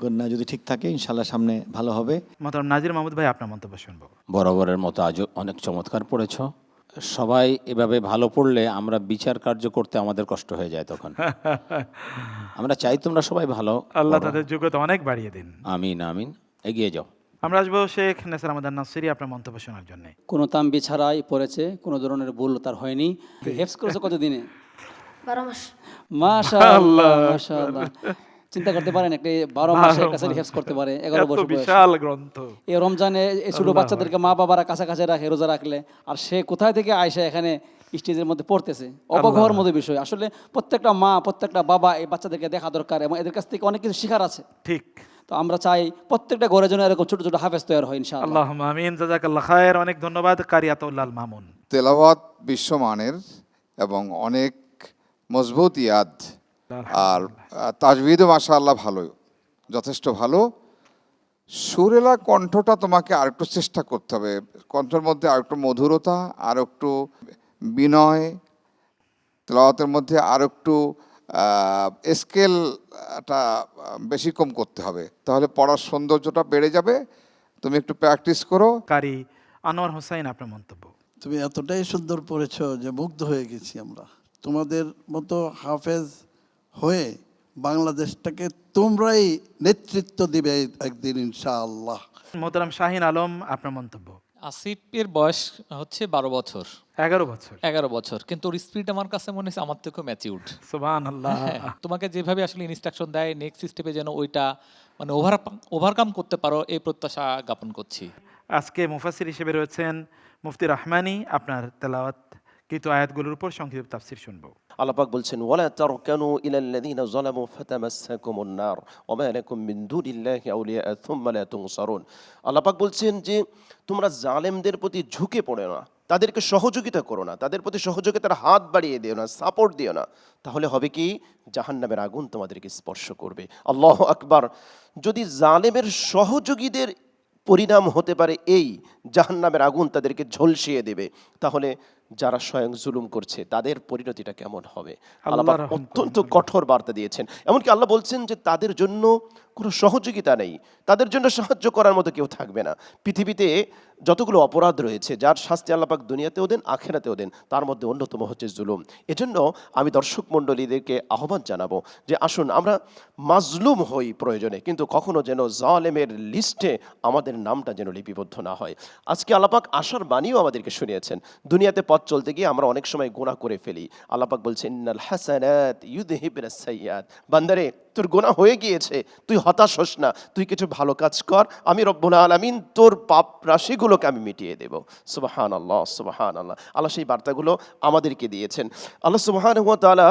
গন্না যদি ঠিক থাকে ইনশাল্লাহ সামনে ভালো হবে। মোহতারাম নাজির মাহমুদ ভাই, আপনার মন্তব্য শুনবো। বরাবরের মতো আজও অনেক চমৎকার পড়েছ। সবাই এভাবে ভালো পড়লে আমরা বিচার কার্য করতে আমাদের কষ্ট হয়ে যায় তখন। আমরা চাই তোমরা সবাই ভালো। আল্লাহ পড়ো। তাদের যোগ্যতা অনেক বাড়িয়ে দিন। আমিন আমিন, এগিয়ে যাও। আমরা আসবো শেখ নেসার আহমদ নাসিরি, আপনার মন্তব্য শোনার জন্য। কোনো তাম্বি ছাড়াই পড়েছে, কোনো ধরনের ভুল তার হয়নি। হেফজ করেছে কতদিনে? 12 মাস। মাশাআল্লাহ, মাশাআল্লাহ। চিন্তা করতে পারেন, একটা 12 মাসে একটা ছেলে হেফজ করতে পারে, 11 এত বছর বয়সে। বিশাল গ্রন্থ। এই রমজানে এই ছোট বাচ্চাদেরকে মা বাবারা কাছাকাছি রাখে, রোজা রাখলে, আর সে কোথায় থেকে আয়সা এখানে স্টেজের মধ্যে পড়তেছে, অবাক হওয়ার মতো বিষয়। আসলে প্রত্যেকটা মা, প্রত্যেকটা বাবা এই বাচ্চাদেরকে দেখা দরকার এবং এদের কাছ থেকে অনেক কিছু শেখার আছে। ঠিক। তো আমরা চাই প্রত্যেকটা ঘরের জন্য এরকম ছোট ছোট হাফেজ তৈরি হয় ইনশাআল্লাহ। আল্লাহুম্মা আমিন, জাযাকাল্লাহ খায়ের। অনেক ধন্যবাদ কারিয়াতুল্লাহ আল মামুন। তেলাওয়াত বিশ্বমানের এবং অনেক মজবুত ইয়াদ, আর তাজবিদও মাশাআল্লাহ ভালো, যথেষ্ট ভালো। সুরেলা কণ্ঠটা তোমাকে আরেকটু চেষ্টা করতে হবে, কণ্ঠের মধ্যে আরেকটু মধুরতা, আর একটু বিনয়, তেলাওয়াতের মধ্যে আর একটু স্কেলটা বেশি কম করতে হবে, তাহলে পড়ার সৌন্দর্যটা বেড়ে যাবে। তুমি একটু প্র্যাকটিস করো। কারি আনোয়ার হোসাইন, আপনার মন্তব্য। তুমি এতটাই সুন্দর পড়েছো যে মুগ্ধ হয়ে গেছি আমরা। তোমাদের মতো হাফেজ হয়ে বাংলাদেশটাকে তোমরাই নেতৃত্ব দিবে একদিন ইনশাআল্লাহ। মোহতারাম শাহিন আলম, আপনার মন্তব্য। আসিফের বয়স হচ্ছে 12 বছর, 11 বছর। 11 বছর, কিন্তু ওর স্পিড আমার কাছে মনে হচ্ছে আমার থেকেও ম্যাচিউরড। সুবহানাল্লাহ। তোমাকে যেভাবে আসলে ইনস্ট্রাকশন দেয় নেক্সট স্টেপে যেন ওইটা মানে ওভারকাম করতে পারো, এই প্রত্যাশা জ্ঞাপন করছি। আজকে মুফাসসির হিসেবে রয়েছেন মুফতি রহমানী, আপনার তেলাওয়াত কৃত আয়াতগুলোর উপর সংক্ষিপ্ত তাফসীর শুনবো। আল্লাহ পাক বলছেন, ওয়ালা তারকানু ইলাল্লাযীনা যালামু ফাতামাসসাকুমুন নার ওয়া মা লাকুম মিন দুনিল্লাহি আউলিয়া সুম্মা লা তুনসারুন। আল্লাহ পাক বলছেন যে তোমরা জালেমদের প্রতি ঝুঁকে পড়ো না, তাদেরকে সহযোগিতা করো না, তাদের প্রতি সহযোগিতার হাত বাড়িয়ে দিও না, সাপোর্ট দিও না, তাহলে হবে কি জাহান্নামের আগুন তোমাদেরকে স্পর্শ করবে। আল্লাহু আকবার। যদি জালেমের সহযোগীদের পরিণাম হতে পারে এই জাহান্নামের আগুন তাদেরকে ঝলসিয়ে দেবে, তাহলে যারা স্বয়ং জুলুম করছে তাদের পরিণতিটা কেমন হবে? আল্লাহ পাক অত্যন্ত কঠোর বার্তা দিয়েছেন। এমনকি আল্লাহ বলছেন যে তাদের জন্য কোনো সহযোগিতা নেই, তাদের জন্য সাহায্য করার মতো কেউ থাকবে না। পৃথিবীতে যতগুলো অপরাধ রয়েছে যার শাস্তি আল্লাহ পাক দুনিয়াতেও দেন আখিরাতেও দেন, তার মধ্যে অন্যতম হচ্ছে জুলুম। এজন্য আমি দর্শক মণ্ডলীদেরকে আহ্বান জানাবো যে আসুন আমরা মাজলুম হই প্রয়োজনে, কিন্তু কখনো যেন জালেমের লিস্টে আমাদের নামটা যেন লিপিবদ্ধ না হয়। আজকে আল্লাহ পাক আশার বাণীও আমাদেরকে শুনিয়েছেন। দুনিয়াতে পথ চলতে গিয়ে আমরা অনেক সময় গুনাহ করে ফেলি। আল্লাহ পাক বলছেন, ইন্নাল হাসানাত ইউযহিবুনাস সাইয়্যাত। বান্দারে, তোর গুনাহ হয়ে গিয়েছে, তুই হতাশ হোস না, তুই কিছু ভালো কাজ কর, আমি রব্বুল আলামিন তোর পাপ রাশিগুলোকে আমি মিটিয়ে দেব। সুবহানাল্লাহ, সুবহানাল্লাহ। আল্লাহ সেই বার্তাগুলো আমাদেরকে দিয়েছেন। আল্লাহ সুবহানাহু ওয়া তাআলা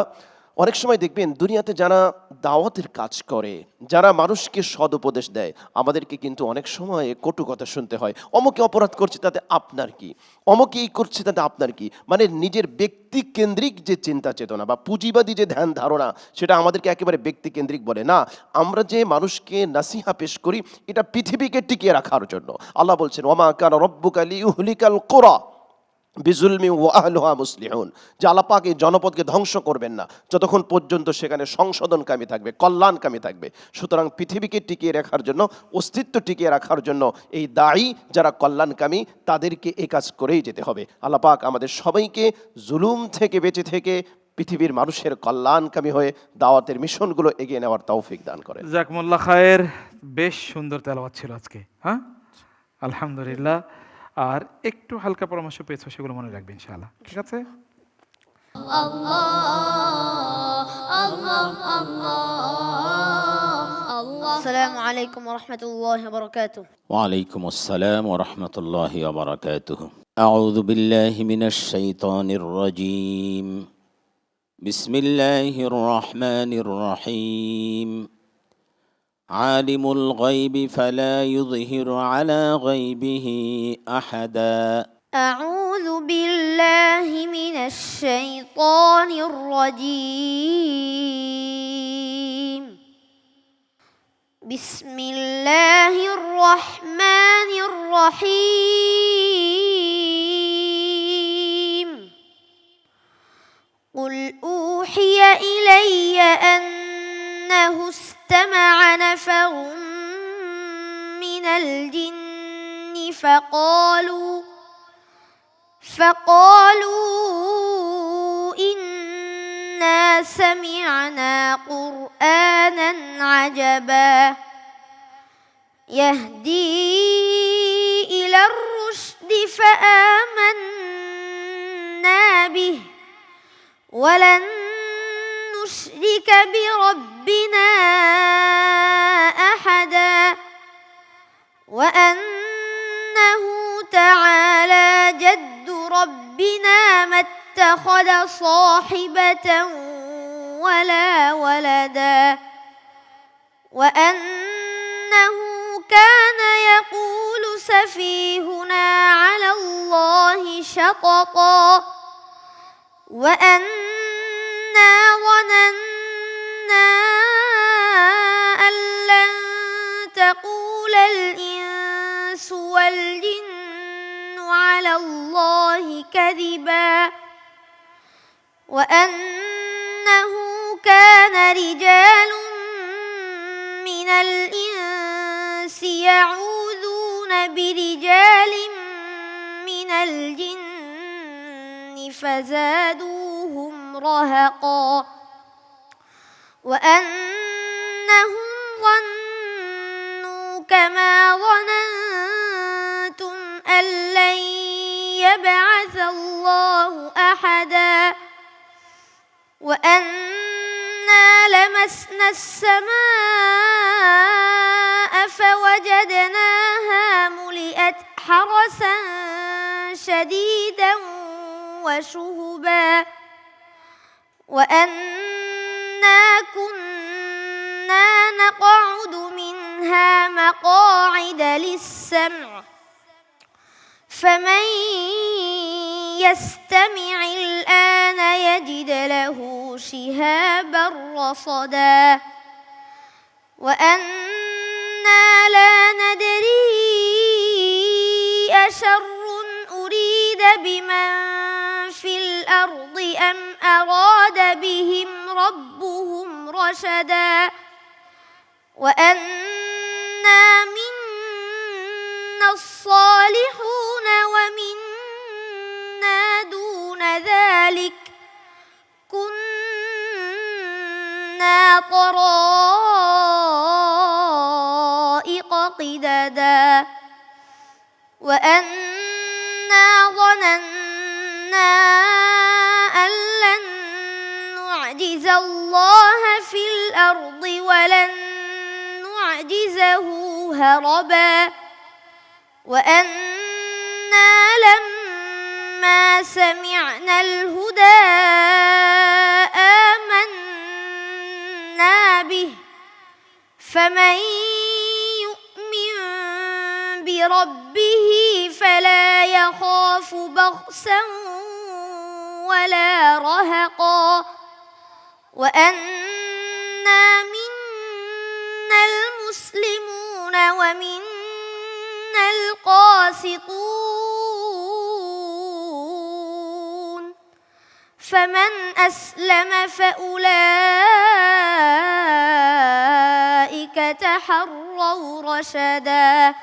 অনেক সময় দেখবেন দুনিয়াতে যারা দাওয়াতের কাজ করে, যারা মানুষকে সদ উপদেশ দেয়, আমাদেরকে কিন্তু অনেক সময় কটু কথা শুনতে হয়। অমুকে অপরাধ করছে তাতে আপনার কি, অমুকে এই করছে তাতে আপনার কি, মানে নিজের ব্যক্তি কেন্দ্রিক যে চিন্তা চেতনা বা পুঁজিবাদী যে ধ্যান ধারণা, সেটা আমাদেরকে একেবারে ব্যক্তি কেন্দ্রিক বলে না। আমরা যে মানুষকে নাসিহা পেশ করি এটা পৃথিবীকে টিকিয়ে রাখার জন্য। আল্লাহ বলছেন, ওয়ামা কানা রব্বুকা লিইহলিকাল কুরা বিজুলমি ওয়া আহলুহা মুসলিহুন, যে আল্লাহ পাক এই জনপদকে ধ্বংস করবেন না যতক্ষণ পর্যন্ত সেখানে সংশোধনকামী থাকবে, কল্যাণকামী থাকবে। সুতরাং পৃথিবীকে টিকিয়ে রাখার জন্য, অস্তিত্ব টিকিয়ে রাখার জন্য এই দায়ী যারা কল্যাণকামী তাদেরকে এই কাজ করেই যেতে হবে। আল্লাহ পাক আমাদের সবাইকে জুলুম থেকে বেঁচে থেকে পৃথিবীর মানুষের কল্যাণকামী হয়ে দাওয়াতের মিশনগুলো এগিয়ে নেওয়ার তৌফিক দান করে। জাযাকুমুল্লাহ খায়ের। বেশ সুন্দর তেলাওয়াত ছিল আজকে, হ্যাঁ আলহামদুলিল্লাহ। আর একটু হালকা পরামর্শ পেয়েছো, সেগুলো মনে রাখবে ইনশাআল্লাহ, ঠিক আছে? আল্লাহ আল্লাহ আল্লাহ আল্লাহ السلام عليكم ورحمة الله وبركاته. وعليكم السلام ورحمة الله وبركاته. أعوذ بالله من الشيطان الرجيم. بسم الله الرحمن الرحيم. عالم الغيب فلا يظهر على غيبه أحدا. أعوذ بالله من الشيطان الرجيم. بسم الله الرحمن الرحيم. قل أوحي إلي أنه استمع نفر من الجن فقالوا إنا سمعنا قرآنا عجبا يهدي إلى الرشد فآمنا به ولن نشرك بربنا أحدا وأنه تعالى جد ربنا ما اتخذ صاحبة ولا ولدا وأنه كان يقول سفيهنا على الله شططا وأنا ظننا أن لن تقول الإنس والجن على الله كذبا وأنه كان رجال من الإنس يعوذون برجال من الجن فزادوهم رهقا وأنهم ظنوا كما ظننتم أن لن يبعث الله أحدا وأنا لمسنا السماء فوجدناها ملئت حرسا شديدا وشهبا وأنا كنا نقعد منها مقاعد للسمع فمن يستمع الآن يجد له شهابا رصدا وأنا لا ندري أشر أريد بمن في الأرض أم أراد بهم ربهم رشدا وأنا منا الصالحون ومنا دون ذلك كنا طرائق قددا وأنا ظننا أن لن نعجز الله في الأرض ولن نعجزه هربا وأنا لما سمعنا الهدى آمنا به فمن يؤمن بربه فلا يخاف بخسا ولا رهقا وأنا منا المسلمون ومنا القاسطون فمن أسلم فأولئك تحروا رشدا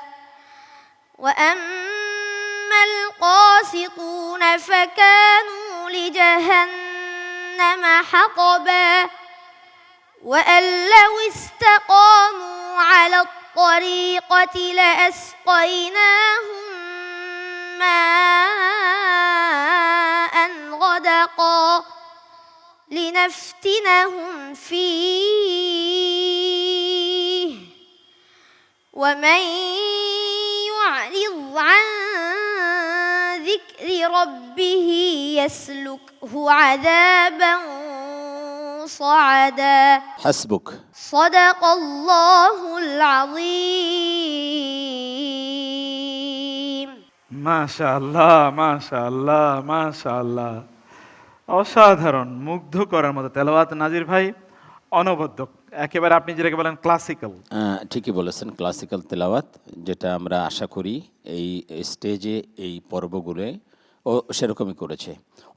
وأما القاسطون فكانوا لجهنم حطبا وأن لو استقاموا على الطريقة لأسقيناهم ماء غدقا لنفتنهم فيه ومن يعرض عن ذكر ربه يسلكه عذابا صعدا হাসবুক। صدق الله العظيم মাশাআল্লাহ, মাশাআল্লাহ, মাশাআল্লাহ, অসাধারণ, মুগ্ধ করার মতো তেলাওয়াত নাজির ভাই, অনবদ্য, একেবারে আপনি যেটাকে বলেন ক্লাসিক্যাল। ঠিকই বলেছেন, ক্লাসিক্যাল তেলাওয়াত, যেটা আমরা আশা করি এই স্টেজে এই পর্বগুলোয় ও সেরকমই করেছে,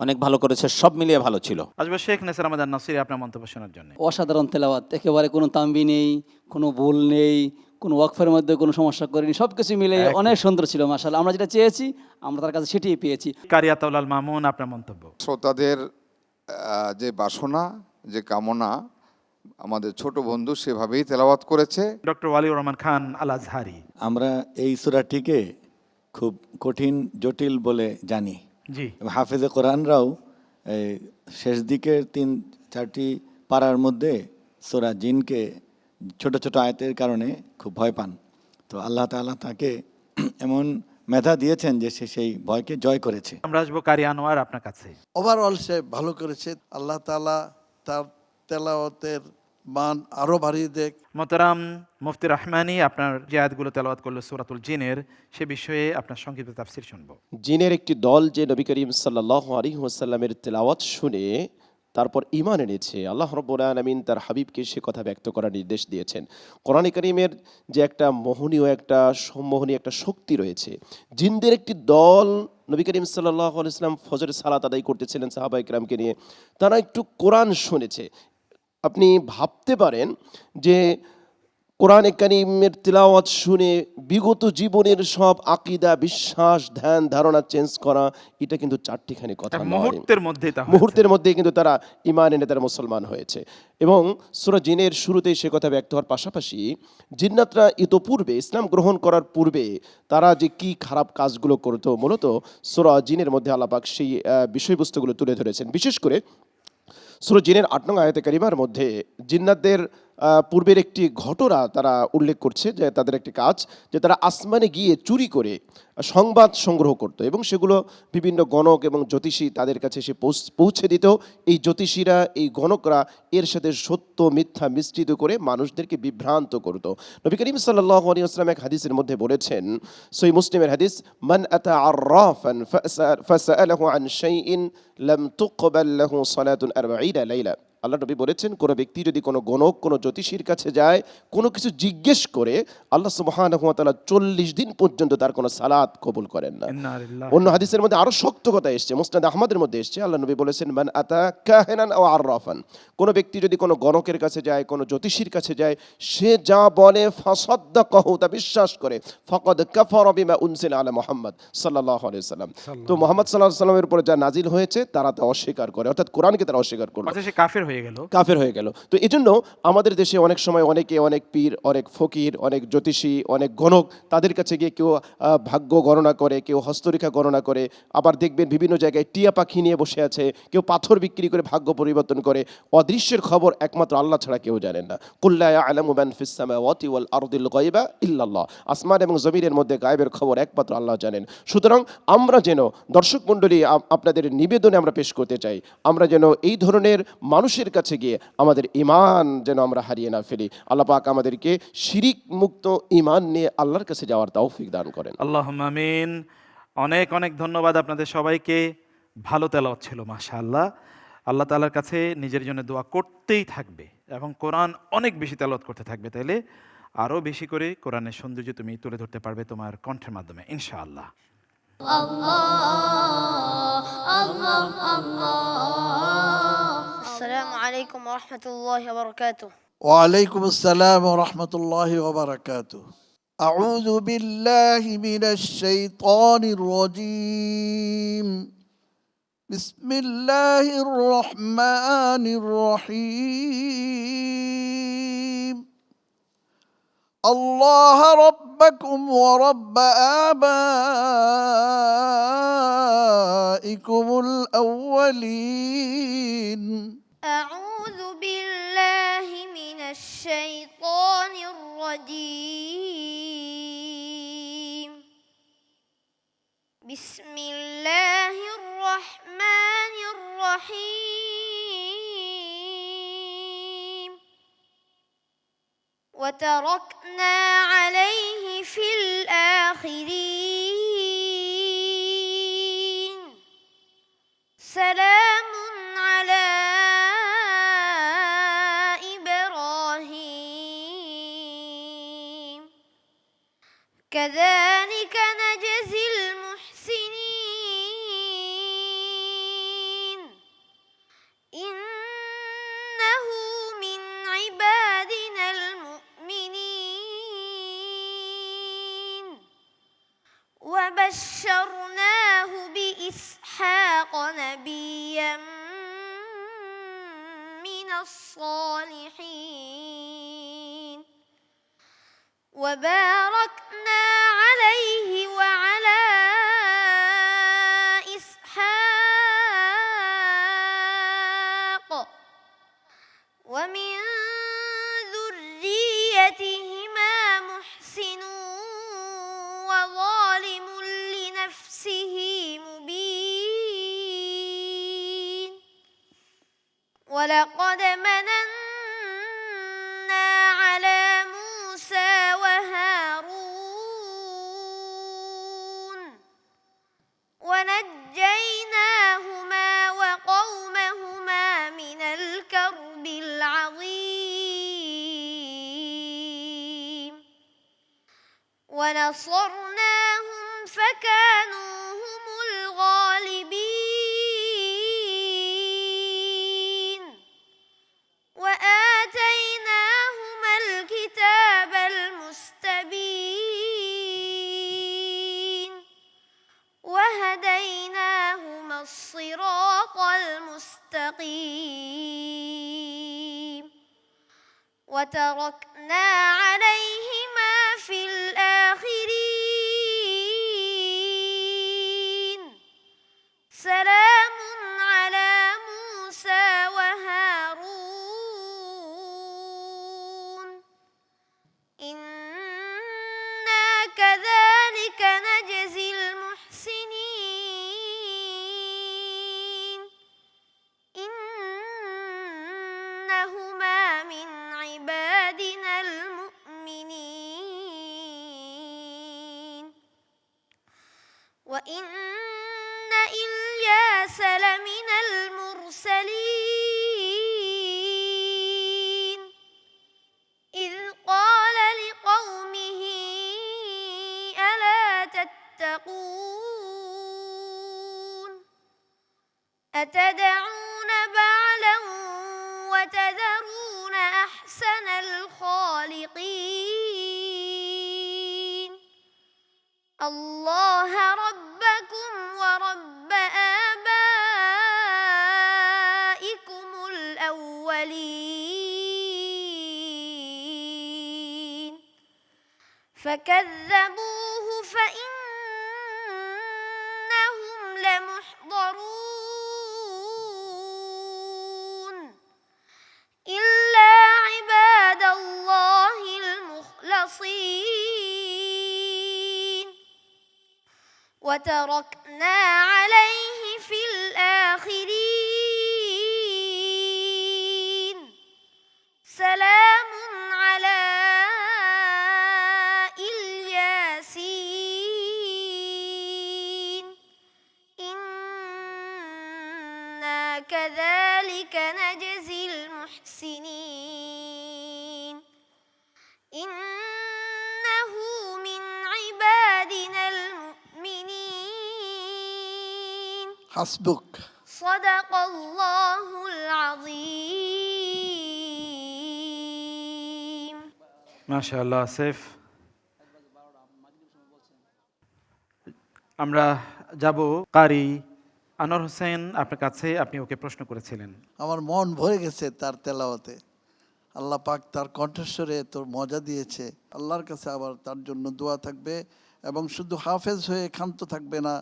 অনেক ভালো করেছে, সব মিলিয়ে ভালো ছিল। আসবো শেখ নেসার রহমান নাসির, আপনার মন্তব্য শোনার জন্য। অসাধারণ তেলাওয়াত, একেবারে কোনো তাম্বি নেই, কোনো ভুল নেই, কোনো ওয়াকফের মধ্যে কোনো সমস্যা করেনি, সব কিছু মিলে অনেক সুন্দর ছিল। মাশাআল্লাহ, আমরা যেটা চেয়েছি আমরা তার কাছে সেটাই পেয়েছি। কারিয়াতুল আল মামুন, আপনার মন্তব্য। শ্রোতাদের যে বাসনা, যে কামনা, আমাদের ছোট বন্ধু সেভাবেই তেলাওয়াত করেছে। ডক্টর ওয়ালিউর রহমান খান আল আজহারি। আমরা এই সূরাটিকে খুব কঠিন, জটিল বলে জানি। জি, হাফেজে কোরআনরাও এই শেষ দিকের 3-4টি পারার মধ্যে সূরা জিনকে ছোট ছোট আয়াতের কারণে খুব ভয় পান। তো আল্লাহ তাআলা তাকে এমন মেধা দিয়েছেন যে সে সেই ভয়কে জয় করেছে। আমরা আসবো কারি আনোয়ার, আপনার কাছে। ওভারঅল সে ভালো করেছে। আল্লাহ তাআলা তার তেলাওয়াতের মান আরো বাড়িয়ে দেখ। মোহতারাম মুফতি রহমানী, আপনার যে আয়াতগুলো তেলাওয়াত করলো সূরাতুল জিনের, সে বিষয়ে আপনার সংক্ষিপ্ত তাফসীর শুনবো। জিনের একটি দল যে নবী করিম সাল্লাল্লাহু আলাইহি ওয়াসাল্লামের তেলাওয়াত শুনে তারপর ঈমান এনেছে, আল্লাহ রাব্বুল আলামিন তার হাবিবকে সে কথা ব্যক্ত করার নির্দেশ দিয়েছেন। কোরআনে কারীমের যে একটা মোহনীয়, একটা সম্মোহনী একটা শক্তি রয়েছে, জিনদের একটি দল নবী করিম সাল্লাল্লাহু আলাইহি ওয়াসাল্লাম ফজরের সালাত আদায় করতেছিলেন সাহাবায়ে কেরামকে নিয়ে, তারা একটু কোরআন শুনেছে। আপনি ভাবতে পারেন যে কোরআনে কারীমের তিলাওয়াত শুনে বিগত জীবনের সব আকীদা, বিশ্বাস, ধ্যান ধারণা চেঞ্জ করা, এটা কিন্তু চারটিখানি কথা নয়। মুহূর্তের মধ্যেই তা মুহূর্তের মধ্যেই কিন্তু তারা ঈমান এনে তারা মুসলমান হয়েছে। এবং সূরা জিনের শুরুতেই সে কথা ব্যক্ত হওয়ার পাশাপাশি জিন্নাতরা ইতোপূর্বে ইসলাম গ্রহণ করার পূর্বে তারা যে কি খারাপ কাজগুলো করতো, মূলত সূরা জিনের মধ্যে আল্লাহ পাক সেই বিষয়বস্তুগুলো তুলে ধরেছেন। বিশেষ করে সূরা জিনের 8 নং আয়াতে কারিমার মধ্যে জিন্নাতদের পূর্বের একটি ঘটনা তারা উল্লেখ করছে, যে তাদের একটি কাজ, যে তারা আসমানে গিয়ে চুরি করে সংবাদ সংগ্রহ করত এবং সেগুলো বিভিন্ন গণক এবং জ্যোতিষী তাদের কাছে সে পৌঁছে দিত। এই জ্যোতিষীরা, এই গণকরা এর সাথে সত্য মিথ্যা মিশ্রিত করে মানুষদেরকে বিভ্রান্ত করত। নবী করিম সাল্লাল্লাহু আলাইহি ওয়াসাল্লাম এক হাদিসের মধ্যে বলেছেন, সহিহ মুসলিমের হাদিস, মান আতা আররাফান ফাসাআলাহু আন শাইইন লাম তুকবাল লাহু সালাতুন 40 লাইলা। আল্লাহ নবী বলেছেন, কোনো ব্যক্তি যদি কোনো গণক, কোনো জ্যোতিষীর কাছে যায়, কোনো কিছু জিজ্ঞেস করে, আল্লাহ সুবহানাহু ওয়া তাআলা 40 দিন পর্যন্ত তার কোনো সালাত কবুল করেন না। অন্য হাদিসের মধ্যে আরো শক্ত কথা এসেছে, মুসনাদ আহমদের মধ্যে এসেছে, আল্লাহ নবী বলেছেন, মান আতা কাহিনান আও আররাফান, কোনো ব্যক্তি যদি কোনো গণকের কাছে যায়, কোনো জ্যোতিষীর কাছে যায়, সে যা বলে ফাসাদ্দাকাহু, তা বিশ্বাস করে, ফাকাদ কাফারা বিমা উনজিলা আলা মুহাম্মদ সাল্লাল্লাহু আলাইহি ওয়াসাল্লাম, তো মুহাম্মদ সাল্লাল্লাহু আলাইহি ওয়াসাল্লামের উপরে যা নাজিল হয়েছে তারা তা অস্বীকার করে, অর্থাৎ কোরআনকে তারা অস্বীকার করলো, সে কাফের হয়ে গেল। তো এই জন্য আমাদের দেশে অনেক সময় অনেকে, অনেক পীর, অনেক ফকির, অনেক জ্যোতিষী, অনেক গণক, তাদের কাছে গিয়ে কেউ ভাগ্য গণনা করে, কেউ হস্তরেখা গণনা করে, আবার দেখবেন বিভিন্ন জায়গায় টিয়া পাখি নিয়ে বসে আছে, কেউ পাথর বিক্রি করে ভাগ্য পরিবর্তন করে। অদৃশ্যের খবর একমাত্র আল্লাহ ছাড়া কেউ জানেন না। কুল লা ইয়ালামু মান ফিস সামাওয়াতি ওয়াল আরদিল গায়বা ইল্লাল্লাহ, আসমান এবং জমিনের মধ্যে গায়েবের খবর একমাত্র আল্লাহ জানেন। সুতরাং আমরা যেন, দর্শক মণ্ডলী, আপনাদের নিবেদনে আমরা পেশ করতে চাই, আমরা যেন এই ধরনের মানুষের কাছে গিয়ে আমাদের ঈমান যেন আমরা হারিয়ে না ফেলি। আল্লাহ পাক আমাদেরকে শিরিক মুক্ত ঈমান নিয়ে আল্লাহর কাছে যাওয়ার তৌফিক দান করেন। আল্লাহুম্মা আমিন। অনেক অনেক ধন্যবাদ আপনাদের সবাইকে। ভালো তেলাওয়াত ছিল, মাশাআল্লাহ। আল্লাহ তাআলার কাছে নিজের জন্য দোয়া করতেই থাকবে এবং কোরআন অনেক বেশি তেলাওয়াত করতে থাকবে, তাইলে আরো বেশি করে কোরআনের সৌন্দর্য তুমি তুলে ধরতে পারবে তোমার কণ্ঠের মাধ্যমে, ইনশাআল্লাহ। السلام عليكم ورحمة الله وبركاته. وعليكم السلام ورحمة الله وبركاته. أعوذ بالله من الشيطان الرجيم. بسم الله الرحمن الرحيم. الله ربكم ورب آبائكم الأولين. أعوذ بالله من الشيطان الرجيم. بسم الله الرحمن الرحيم وتركنا عليه في الآخرين سلام على إبراهيم كذلك نجزي المحسنين إنه من عبادنا المؤمنين وبشرناه بإسحاق نبيا من الصالحين وباركنا عليه وعلى إسحاق ومن ذريتهما محسن وظالم لنفسه مبين ولقد مننا على موسى وهارون ونجيناهما وقومهما من الكرب العظيم ونصرناهم فكانوا هم الغالبين وآتيناهما الكتاب المستبين وهديناهما الصراط المستقيم وتركنا عليهما في الآخرين سلام على موسى وهارون إنا كذلك نجزي المحسنين إنهما من عبادنا المؤمنين وإن إلياس لمن المرسلين إذ قال لقومه ألا تتقون أتدعون بعلا وتذرون أحسن الخالقين الله ربكم ورب آبائكم الأولين فكذبوه فإنهم لمحضرون إلا عباد الله المخلصين وتركنا عليه في الآخرين سلام على الياسين إنا كذلك نجزي المحسنين إنه من عبادنا المؤمنين হাসবুক। صدق الله العظيم মাশাআল্লাহ সেফ। আমরা যাব কারি আনোয়ার হোসেন আপনার কাছে, আপনি ওকে প্রশ্ন করেছিলেন। আমার মন ভরে গেছে তার তেলাওয়াতে। আল্লাহ পাক তার কণ্ঠস্বরে তোর মজা দিয়েছে। আল্লাহর কাছে আবার তার জন্য দোয়া থাকবে এবং শুধু হাফেজ হয়ে ক্ষান্ত থাকবে না,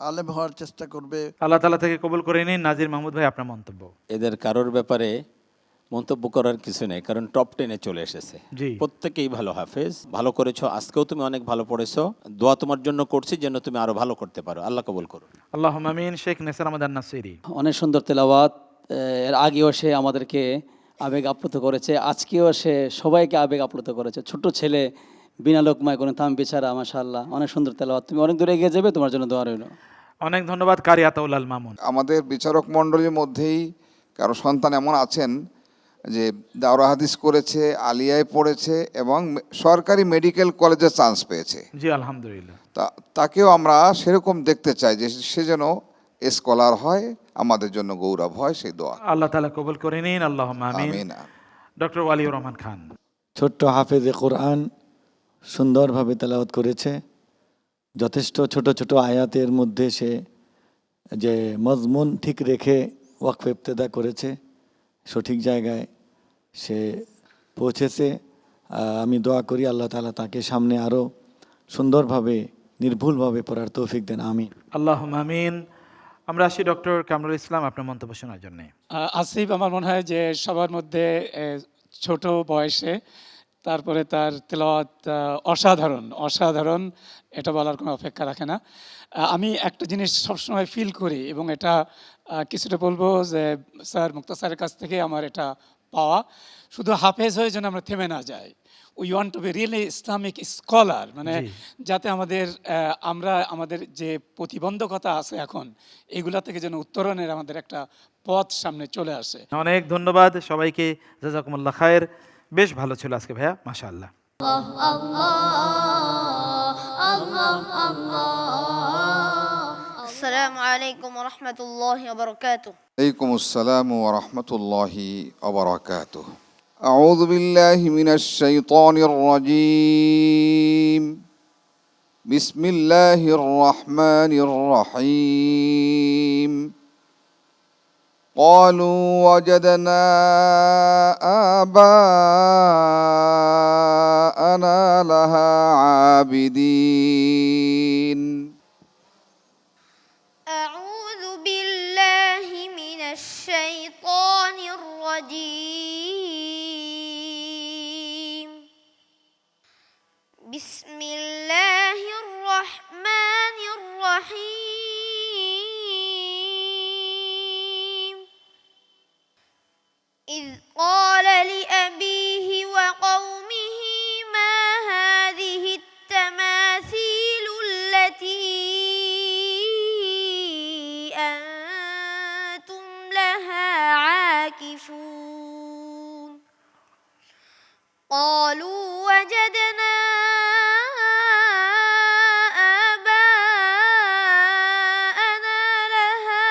আলেম হওয়ার চেষ্টা করবে। আল্লাহ তাআলা থেকে কবুল করে নিন। নাজির মাহমুদ ভাই আপনার মন্তব্য। এদের কারোর ব্যাপারে মন্তব্য করার কিছু নেই, কারণ টপ 10-এ চলে এসেছে। জি। প্রত্যেকেই ভালো হাফেজ, ভালো করেছো। আজকেও তুমি অনেক ভালো পড়েছো। দোয়া তোমার জন্য করছি যেন তুমি আরো ভালো করতে পারো। আল্লাহ কবুল করুন। আল্লাহুম্মা আমিন। শেখ নেসার আহমদ আন-নাসিরি। অনেক সুন্দর তেলাওয়াত। এর আগেও সে আমাদেরকে আবেগ আপ্লুত করেছে, আজকেও সে সবাইকে আবেগ আপ্লুত করেছে। ছোট ছেলে বিনা লোকমায় কোনো থাম বেচারা, মাশাআল্লাহ, অনেক সুন্দর তেলাওয়াত। তুমি অনেক দূরে এগিয়ে যাবে, তোমার জন্য দোয়া রইল। অনেক ধন্যবাদ কারি আতাউল আল মামুন। আমাদের বিচারক মণ্ডলীর মধ্যেই কারো সন্তান এমন আছেন যে দাওরা হাদিস করেছে, আলিয়ায় পড়েছে এবং সরকারি মেডিকেল কলেজে চান্স পেয়েছে। জি আলহামদুলিল্লাহ। তাকেও আমরা সেরকম দেখতে চাই যে সে যেন স্কলার হয়, আমাদের জন্য গৌরব হয়, সেই দোয়া। আল্লাহ তাআলা কবুল করে নিন, আল্লাহুম্মা আমিন। আমিন। ডক্টর ওয়ালিউর রহমান খান। ছোট্ট হাফেজে কোরআন সুন্দরভাবে তেলাওয়াত করেছে। যথেষ্ট ছোট ছোট আয়াতের মধ্যে সে যে মজমুন ঠিক রেখে ওয়াকফ ইবতেদা করেছে, সঠিক জায়গায় সে পৌঁছেছে। আমি দোয়া করি আল্লাহ তাআলা তাকে সামনে আরও সুন্দরভাবে নির্ভুলভাবে পড়ার তৌফিক দেন, আমিন। আল্লাহুম্মা আমিন। আমরা আসি ডক্টর কামরুল ইসলাম, আপনার মন্তব্য শোনার জন্য। আসিফ আমার মনে হয় যে সবার মধ্যে ছোট বয়সে, তারপরে তার তেলাওয়াত অসাধারণ অসাধারণ, এটা বলার কোনো অপেক্ষা রাখে না। আমি একটা জিনিস সবসময় ফিল করি এবং এটা কিছুটা বলবো যে স্যার মুক্তাসারের কাছ থেকে আমার এটা পাওয়া, শুধু হাফেজ হয়ে যেন আমরা থেমে না যাই। We want to be really Islamic scholar, মানে যাতে আমরা আমাদের যে প্রতিবন্ধকতা আছে এখন, এগুলা থেকে যেন উত্তরণের আমাদের একটা পথ সামনে চলে আসে। অনেক ধন্যবাদ সবাইকে, জাযাকুমুল্লাহ খায়ের। বেশ ভালো ছিল আজকে ভাইয়া, মাশাআল্লাহ। আসসালামু আলাইকুম ওয়া রাহমাতুল্লাহি ওয়া বারাকাতুহু। عليكم السلام ورحمة الله وبركاته. أعوذ بالله من الشيطان الرجيم. بسم الله الرحمن الرحيم. قالوا وجدنا آباءنا لها عابدين. أعوذ بالله من الشيطان الرجيم. بسم الله الرحمن الرحيم. إذ قال لأبيه وقومه ما هذه التماثيل التي أنتم لها عاكفون. قالوا وجدنا آباءنا لها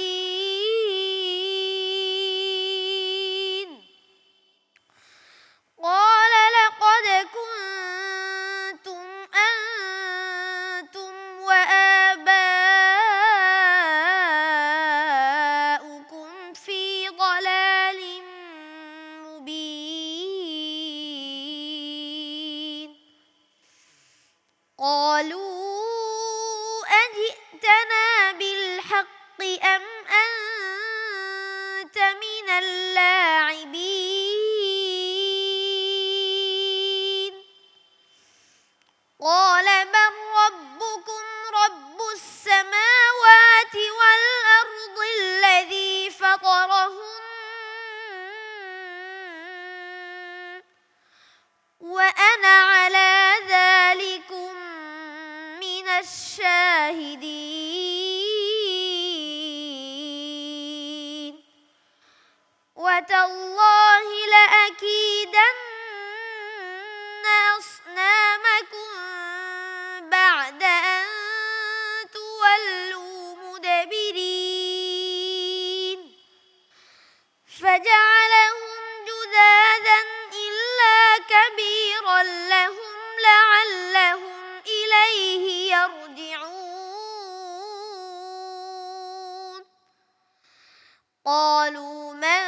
عابدين. قال لقد كنتم أنتم وآباؤكم في ضلال مبين. قالوا أجئتنا بالحق أم أنت من اللاعبين. قال بل ربكم رب السماوات والأرض الذي فطرهن وأنا على ذلكم من الشاهدين. وتالله لأكيدن أصنامكم بعد أن تولوا مدبرين. فجعلهم جذاذا إلا كبيرا لهم لعلهم إليه يرجعون. قالوا من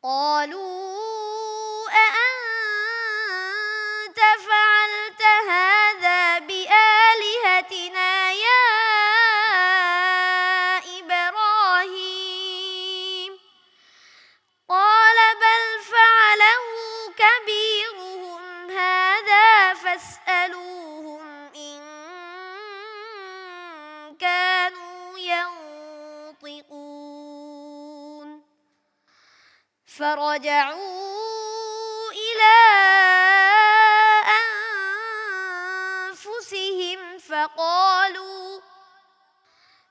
قالوا أأنت فعلت هذا بآلهتنا يا إبراهيم قال بل فعله كبيرهم هذا فاسألوهم إن كانوا ينطقون فرجعوا إلى أنفسهم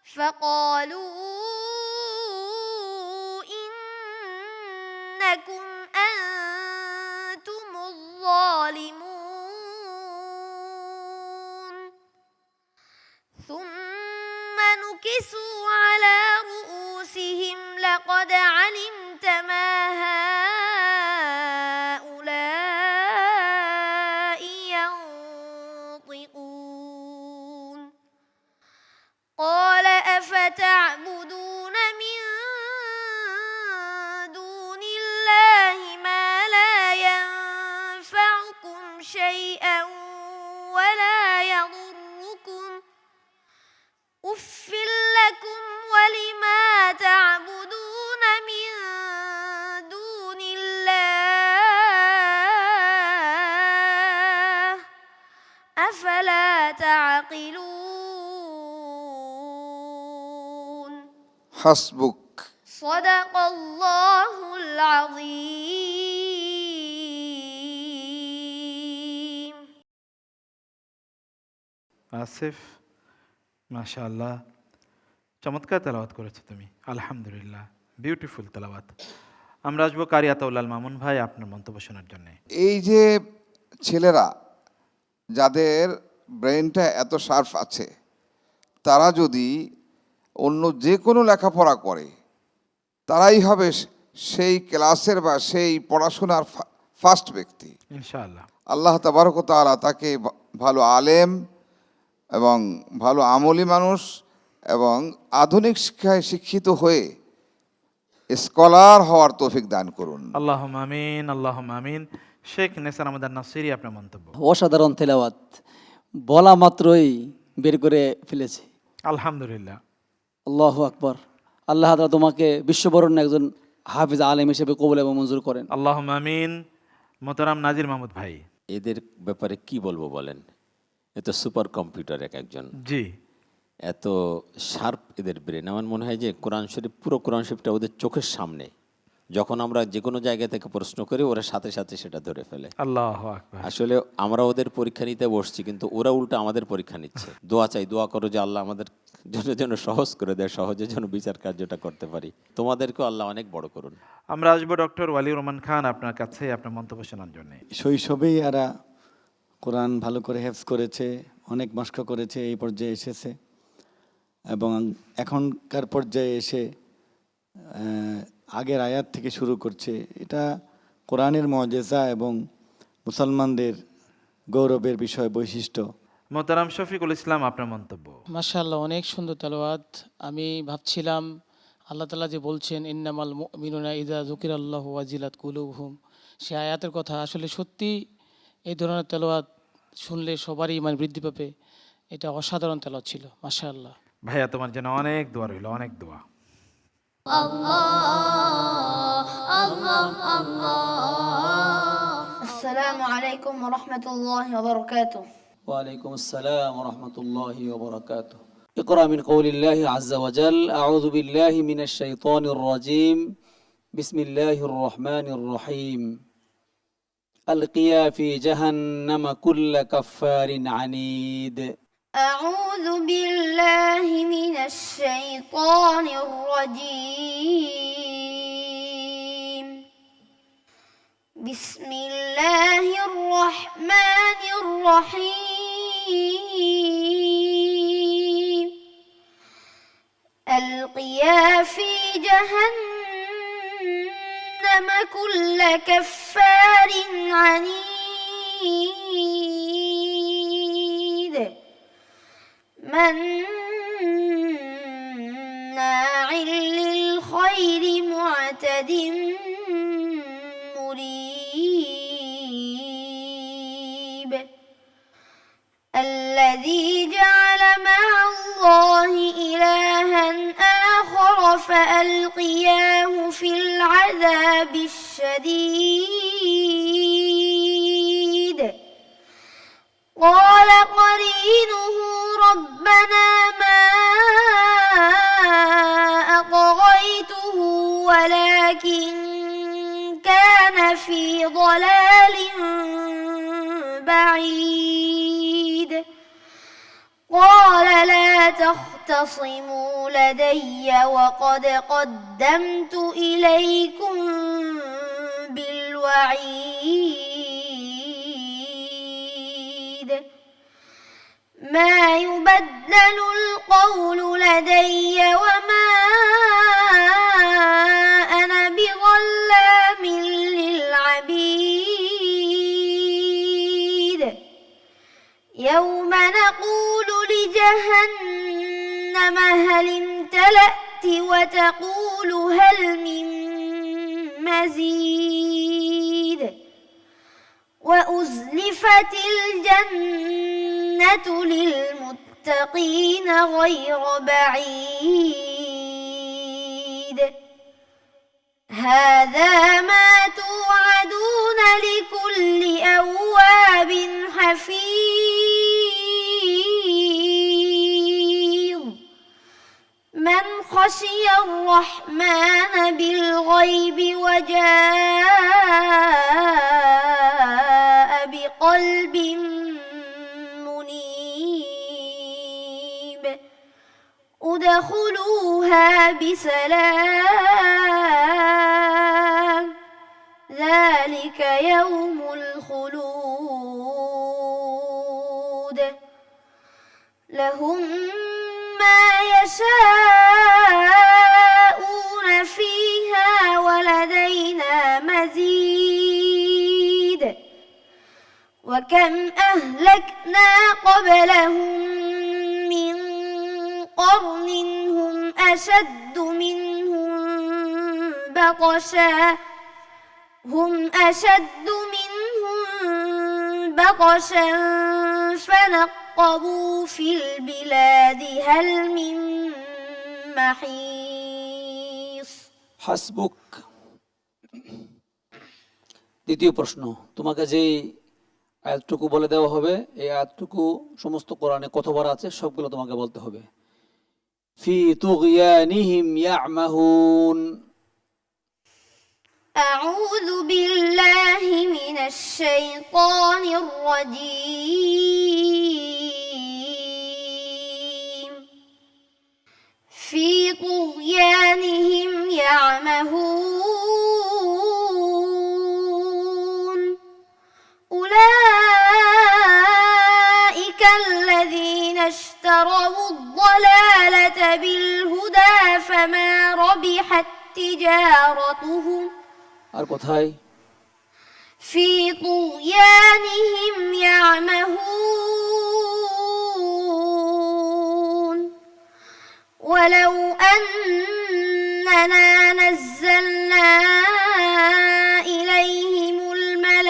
فقالوا إنكم أنتم الظالمون ثم نكسوا على رؤوسهم لقد علمت ما هؤلاء ينطقون قال أفتعبدون من دون الله ما لا ينفعكم شيئا ولا يضركم أف لكم ولما تعبدون من دون الله أفلا تعقلون হাসবুক। صدق الله العظيم আসিফ, মাশাআল্লাহ, চমৎকার তেলাওয়াত করেছো তুমি, আলহামদুলিল্লাহ, বিউটিফুল তেলাওয়াত। আমরা আসবো কারি আতাউল্লাহ মামুন ভাই আপনার মন্তব্য শোনার জন্য। এই যে ছেলেরা যাদের ব্রেনটা এত শার্প আছে, তারা যদি অন্য যে কোনো লেখাপড়া করে, তারাই হবে সেই ক্লাসের বা সেই পড়াশোনার ফার্স্ট ব্যক্তি ইনশাআল্লাহ। আল্লাহ তাবারক ওয়া তাআলা তাকে ভালো আলেম এবং ভালো আমলি মানুষ এবং আধুনিক শিক্ষায় শিক্ষিত হয়ে স্কলার হওয়ার তৌফিক দান করুন। আল্লাহুম্মা আমিন, আল্লাহুম্মা আমিন। শেখ নেসার আহমদ নাসিরি আপনার মন্তব্য। অসাধারণ তেলাওয়াত, বলা মাত্রই বের করে ফেলেছে। আলহামদুলিল্লাহ, আল্লাহু আকবার। আল্লাহ তাআলা তোমাকে বিশ্ববরণ্য একজন হাফিজ আলেম হিসেবে কবুল এবং মঞ্জুর করেন। আল্লাহুম্মা আমিন। মোহতারাম নাজির মাহমুদ ভাই, এদের ব্যাপারে কি বলবো বলেন? এ তো সুপার কম্পিউটার এক একজন, জি, এত শার্প এদের ব্রেন। আমার মনে হয় যে কোরআন শরীফ, পুরো কোরআন শরীফটা ওদের চোখের সামনে, যখন আমরা যে কোনো জায়গা থেকে প্রশ্ন করি ওরা সাথে সাথে সেটা ধরে ফেলে। আল্লাহু আকবার। আসলে আমরা ওদের পরীক্ষা নিতে বসছি, কিন্তু ওরা উল্টা আমাদের পরীক্ষা নিচ্ছে। দোয়া চাই, দোয়া করো যে আল্লাহ আমাদের জন্য যেন সহজ করে দেয়, সহজে যেন বিচার কার্যটা করতে পারি। তোমাদেরকেও আল্লাহ অনেক বড় করুন। আমরা আসবো ডক্টর ওয়ালি রহমান খান আপনার কাছে আপনার মন্তব্য শোনার জন্য। শৈশবেই এরা কোরআন ভালো করে হেফজ করেছে, অনেক মশক করেছে, এই পর্যায়ে এসেছে এবং এখনকার পর্যায়ে এসে আগের আয়াত থেকে শুরু করছে। এটা কোরআনের মুআজিজা এবং মুসলমানদের গৌরবের বিষয়, বৈশিষ্ট্য। মোহতারাম শফিকুল ইসলাম আপনার মন্তব্য। মাশাআল্লাহ, অনেক সুন্দর তেলাওয়াত। আমি ভাবছিলাম আল্লাহ তাআলা যে বলছেন ইন্নামাল মুমিনুনা ইযা যুকিরাল্লাহু ওয়াজিলাত কুলুবুহুম, সে আয়াতের কথা। আসলে সত্যি এই ধরনের তেলাওয়াত শুনলে সবারই ইমান বৃদ্ধি পাবে। এটা অসাধারণ তেলাওয়াত ছিল, মাশাআল্লাহ। ভাইয়া তোমার জন্য অনেক দোয়া রইল, অনেক দোয়া। السلام عليكم ورحمة الله وبركاته. وعليكم السلام ورحمة الله وبركاته. اقرأ من قول الله عز وجل. أعوذ بالله من الشيطان الرجيم. بسم الله الرحمن الرحيم. ألقيا في جهنم كل كفار عنيد. أعوذ بالله من الشيطان الرجيم. بسم الله الرحمن الرحيم. ألقيا في جهنم كل كفار عنيد مناع للخير معتد شديد قال قرينه ربنا ما أطغيته ولكن كان في ضلال بعيد قال لا تختصموا لدي وقد قدمت إليكم بالوعيد ما يبدل القول لدي وما أنا بظلام للعبيد يوم نقول لجهنم هل امتلأت وتقول هل من مزيد وأزلفت الجنة للمتقين غير بعيد هذا ما توعدون لكل أواب حفيظ من خشي الرحمن بالغيب وجاء بقلب منيب ادخلوها بسلام ذلك يوم الخلود لهم ما يشاءون فيها ولدينا مزيد وكم أهلكنا قبلهم من قرن هم أشد منهم بطشا فنقبوا في البلاد هل من محيص হাসবুক। দ্বিতীয় প্রশ্ন, তোমাকে যে আয়াতটুকু বলে দেওয়া হবে, এই আয়াতটুকু সমস্ত কোরআনে কতবার আছে সবগুলো তোমাকে বলতে হবে। ফি তুগয়ানিহিম ইয়ামাহুন। أعوذ بالله من الشيطان الرجيم في طغيانهم يعمهون أولئك الذين اشتروا الضلالة بالهدى فما ربحت تجارتهم আর কোথায়? في طغيانهم يعمهون ولو أننا نزلنا إليهم الملائكة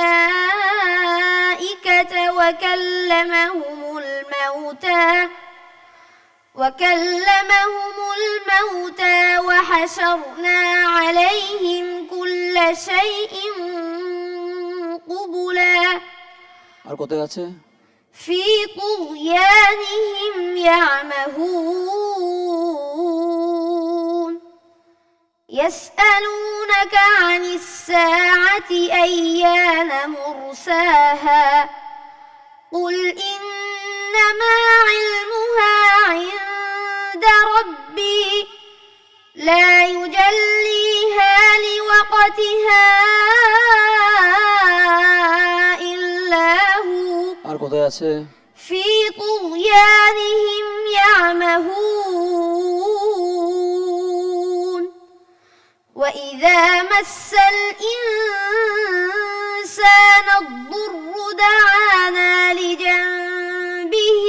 وكلمهم الموتى وحشرنا عليهم كل شيء قبلا আর কোথায় আছে? في طغيانهم يعمهون يسألونك عن الساعة أيان مرساها قل إنما علمها عند ربي لا يجليها لوقتها إلا هو আর কোথায় আছে? في طغيانهم يعمهون وإذا مس الإنسان الضر دعانا لجنبه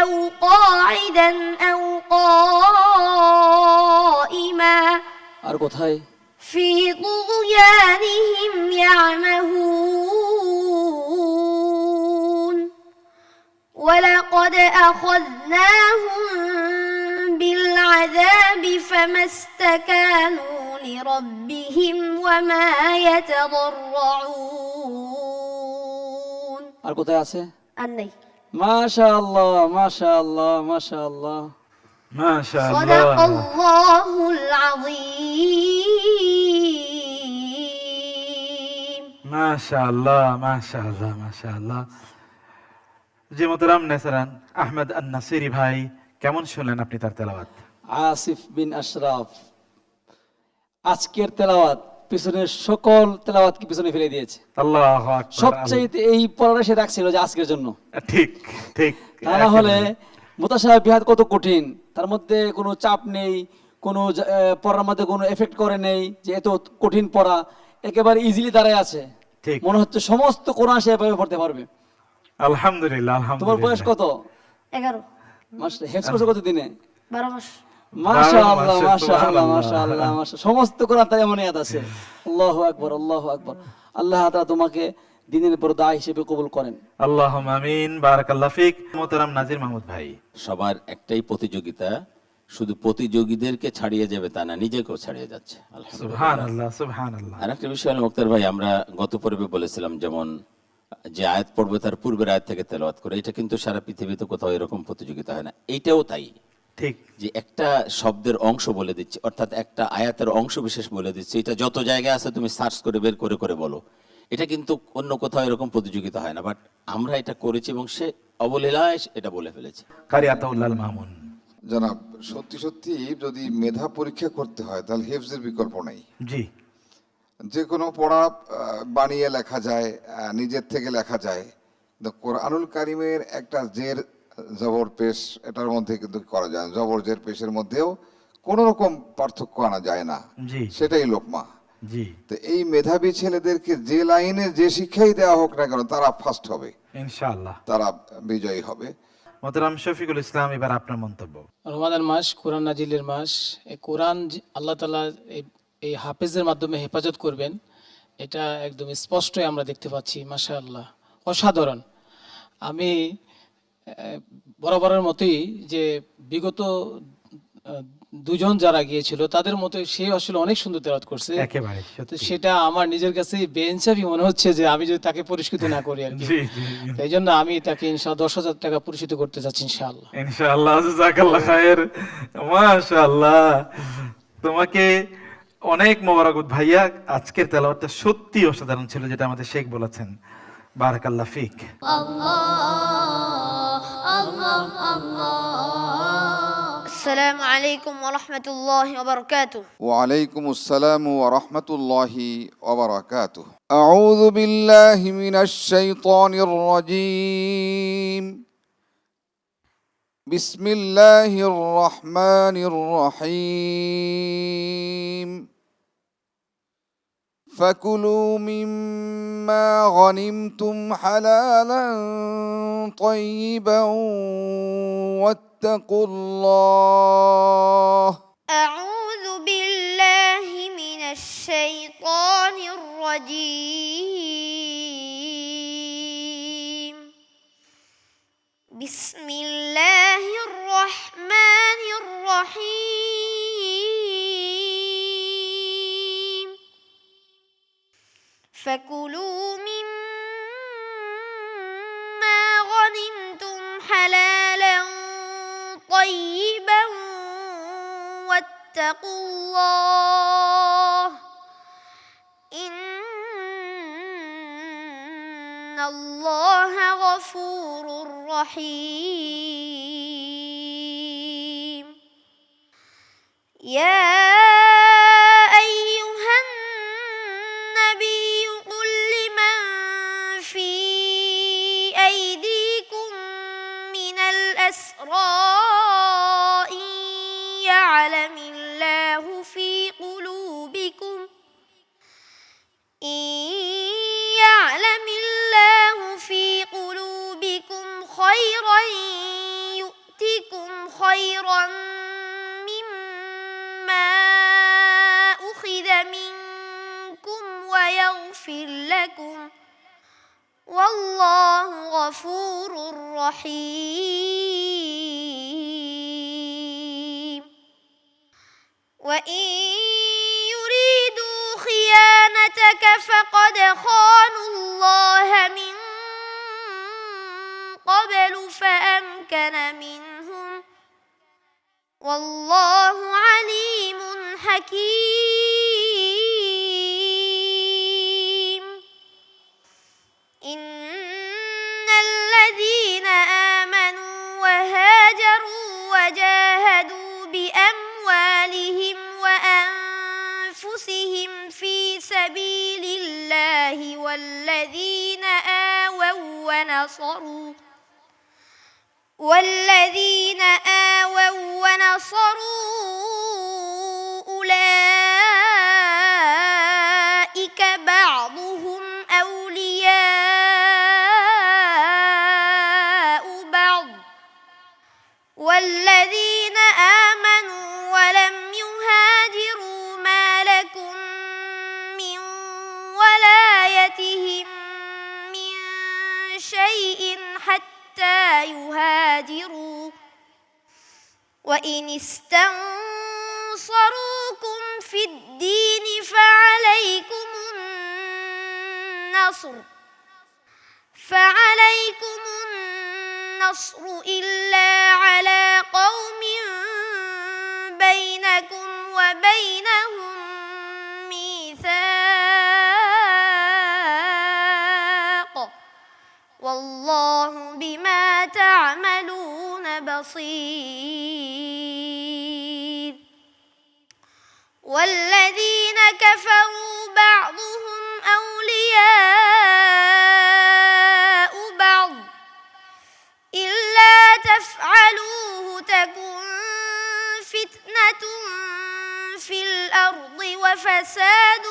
أو قاعدا أو قائما আর কোথায়? في طغيانهم يعمهون ولقد أخذناهم بالعذاب العذاب فما استكانوا لربهم وما يتضرعون আর কোথায় আছে? الني মাশাআল্লাহ, মাশাআল্লাহ, মাশাআল্লাহ। صدق الله العظيم মাশাআল্লাহ, মাশাআল্লাহ, মাশাআল্লাহ। জি মোহতারাম নেসারান আহমেদ আন-নাসিরি ভাই, কেমন শুনলেন আপনি তার তেলাওয়াত? আসিফ বিন আশরাফ আজকের তেলাওয়াত পিছনের সকল তেলাওয়াতকে পিছনে ফেলে দিয়েছে। আল্লাহু আকবার। সবচেয়ে এই পড়াটা সে রাখছিল যে আজকের জন্য। ঠিক ঠিক। তা না হলে মুতাশাবিহাত কত কঠিন, তার মধ্যে কোনো চাপ নেই, কোনো পড়ার মধ্যে কোনো এফেক্ট করে নেই, যে এত কঠিন পড়া একেবারে ইজিলি দাঁড়ায় আছে। ঠিক। মনে হচ্ছে সমস্ত কোরআন সে এভাবে পড়তে পারবে। আলহামদুলিল্লাহ, তোমার আলহামদুলিল্লাহ। বয়স কত? 11 মাস হেফজ করছো কত দিনে? 12 মাস। মাশাআল্লাহ, মাশাআল্লাহ, মাশাআল্লাহ, মাশাআল্লাহ। সমস্ত কোরআন তার এমন ইয়াদ আছে। আল্লাহু আকবার, আল্লাহু আকবার। আল্লাহ তাআলা তোমাকে দ্বীনের উপর দায়ী হিসেবে কবুল করেন। আল্লাহুম্মা আমিন। বারাকাল্লাহু ফিক। মোহতারাম নাজির মাহমুদ ভাই, সবার একটাই প্রতিযোগিতা, শুধু প্রতিযোগীদেরকে ছাড়িয়ে যাবে তা না, নিজেকেও ছাড়িয়ে যাচ্ছে। আলহামদুলিল্লাহ। সুবহানাল্লাহ, সুবহানাল্লাহ। আর একটা বিষয় হলো মুক্তার ভাই, আমরা গত পর্বে বলেছিলাম যেমন যে আয়াত পড়বে তার পূর্বের আয়াত থেকে তেলাওয়াত করে, এটা কিন্তু সারা পৃথিবীতে কোথাও এরকম প্রতিযোগিতা হয় না। এইটাও তাই, ঠিক, যে একটা শব্দের অংশ বলে দিচ্ছে, অর্থাৎ একটা আয়াতের অংশ বিশেষ বলে দিচ্ছে, এটা যত জায়গায় আছে তুমি সার্চ করে বের করে করে বলো। এটা কিন্তু অন্য কোথাও এরকম প্রতিযোগিতা হয় না, বাট আমরা এটা করেছি এবং সে অবলীলায় এটা বলে ফেলেছে। কারি আতাউল্লাহ মামুন। জনাব, সত্যি সত্যি যদি মেধা পরীক্ষা করতে হয় তাহলে হেফজের বিকল্প নেই। জি। যে কোনো পড়া বানিয়ে লেখা যায়, নিজের থেকে লেখা যায়, কিন্তু কোরআনুল কারিমের একটা জের জবর পেশ এটার মধ্যে কিন্তু করা যায় না। জবর জের পেশের মধ্যেও কোনো রকম পার্থক্য আনা যায় না। জি। সেটাই লোকমা। জি। তো এই মেধাবী ছেলেদেরকে যে লাইনে যে শিক্ষাই দেওয়া হোক না কেন, তারা ফার্স্ট হবে ইনশাআল্লাহ, তারা বিজয়ী হবে। মোহতারাম শফিকুল ইসলাম, এবার আপনার মন্তব্য। রমাদান মাস, কোরআন নাজিলের মাস। এই কোরআন আল্লাহ তাআলা এই হাফেজের মাধ্যমে হেফাজত করবেন, এটা একদম স্পষ্টই আমরা দেখতে পাচ্ছি। মাশাআল্লাহ, অসাধারণ। আমি বরাবরের মতোই যে বিগত দুজন যারা গিয়েছিল তাদের মতো সে আসলে অনেক সুন্দর তেলাওয়াত করছে। একেবারে তো সত্যি। সেটা আমার নিজের কাছে বেইনসাফি মনে হচ্ছে যে আমি যদি তাকে পুরস্কৃত না করি আর কি। জি, জি, জি। এই জন্য আমি তাকে ইনশাআল্লাহ 10,000 টাকা পুরস্কৃত করতে চাচ্ছি ইনশাআল্লাহ। ইনশাআল্লাহ, জাযাকাল্লাহ খায়ের। মাশাআল্লাহ, তোমাকে অনেক মোবারকবাদ ভাইয়া। আজকের তেলাওয়াতটা সত্যি অসাধারণ ছিল, যেটা আমাদের শেখ বলেছেন। বারাকাল্লাহ ফিক। السلام عليكم ورحمة الله وبركاته وعليكم السلام ورحمة الله وبركاته. أعوذ بالله من الشيطان الرجيم. بسم الله الرحمن الرحيم. فكلوا مما غنمتم حلالا طيبا واتقوا الله. أعوذ بالله من الشيطان الرجيم. بسم الله الرحمن الرحيم. فكلوا مما غنمتم حلالا طيبا واتقوا الله إن الله غفور رحيم. يا أيها النبي قل لمن في أيديكم من الأسرى إن يعلم الله في قلوبكم خيرا يؤتكم خيرا مما أخذ منكم ويغفر لكم والله غفور رحيم. وإن يريدوا خيانتك فقد خانوا الله من قبل فأمكن منهم والله عليم حكيم إن الذين آمنوا وهاجروا وجاهدوا بأموالهم وأنفسهم في سبيل الله والذين آووا ونصروا أولئك بعضهم أولياء بعض والذين آمنوا ولم يهاجروا ما لكم من ولايتهم من شيء حتى يهاجروا وإن استنصروكم في الدين فعليكم النصر إلا على قوم بينكم وبينهم ميثاق والله بما تعملون بصير والذين كفروا بعضهم أولياء بعض إلا تفعلوه تكن فتنة في الأرض وفساد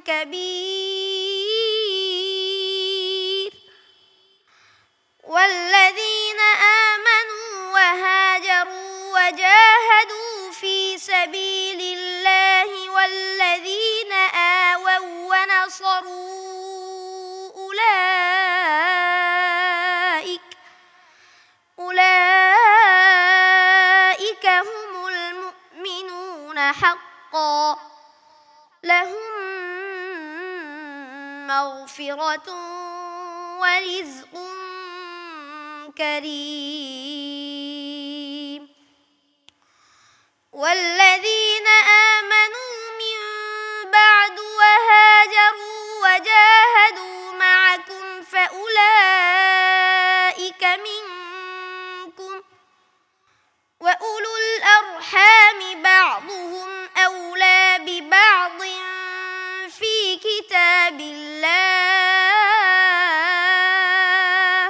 كبير والذين آمنوا وهاجروا وجاهدوا في سبيل الله والذين آووا ونصروا أولئك هم المؤمنون حقا لهم مغفرة ورزق كريم والذين آمنوا من بعد وهاجروا وجاهدوا معكم فأولئك منكم وأولو الأرحام بعضهم أولى ببعض في كتاب الله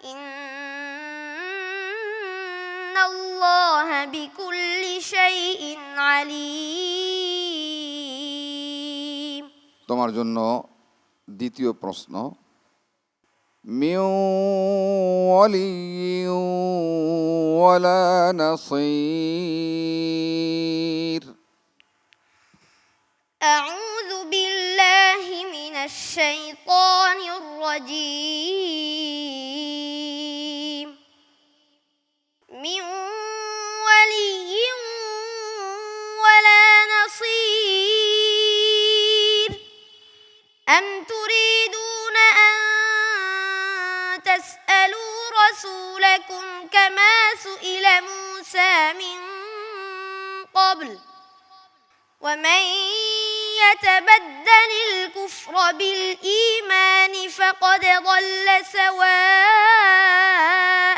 إن الله بكل شيء عليم তোমার জন্য দ্বিতীয় প্রশ্ন মিন ওয়ালিয়্যিন ওয়ালা নাসীর أعوذ بالله من الشيطان الرجيم من ولي ولا نصير أم تريدون أن تسألوا رسولكم كما سئل موسى من قبل ومن يتبدل الكفر بالإيمان فقد ضل سواء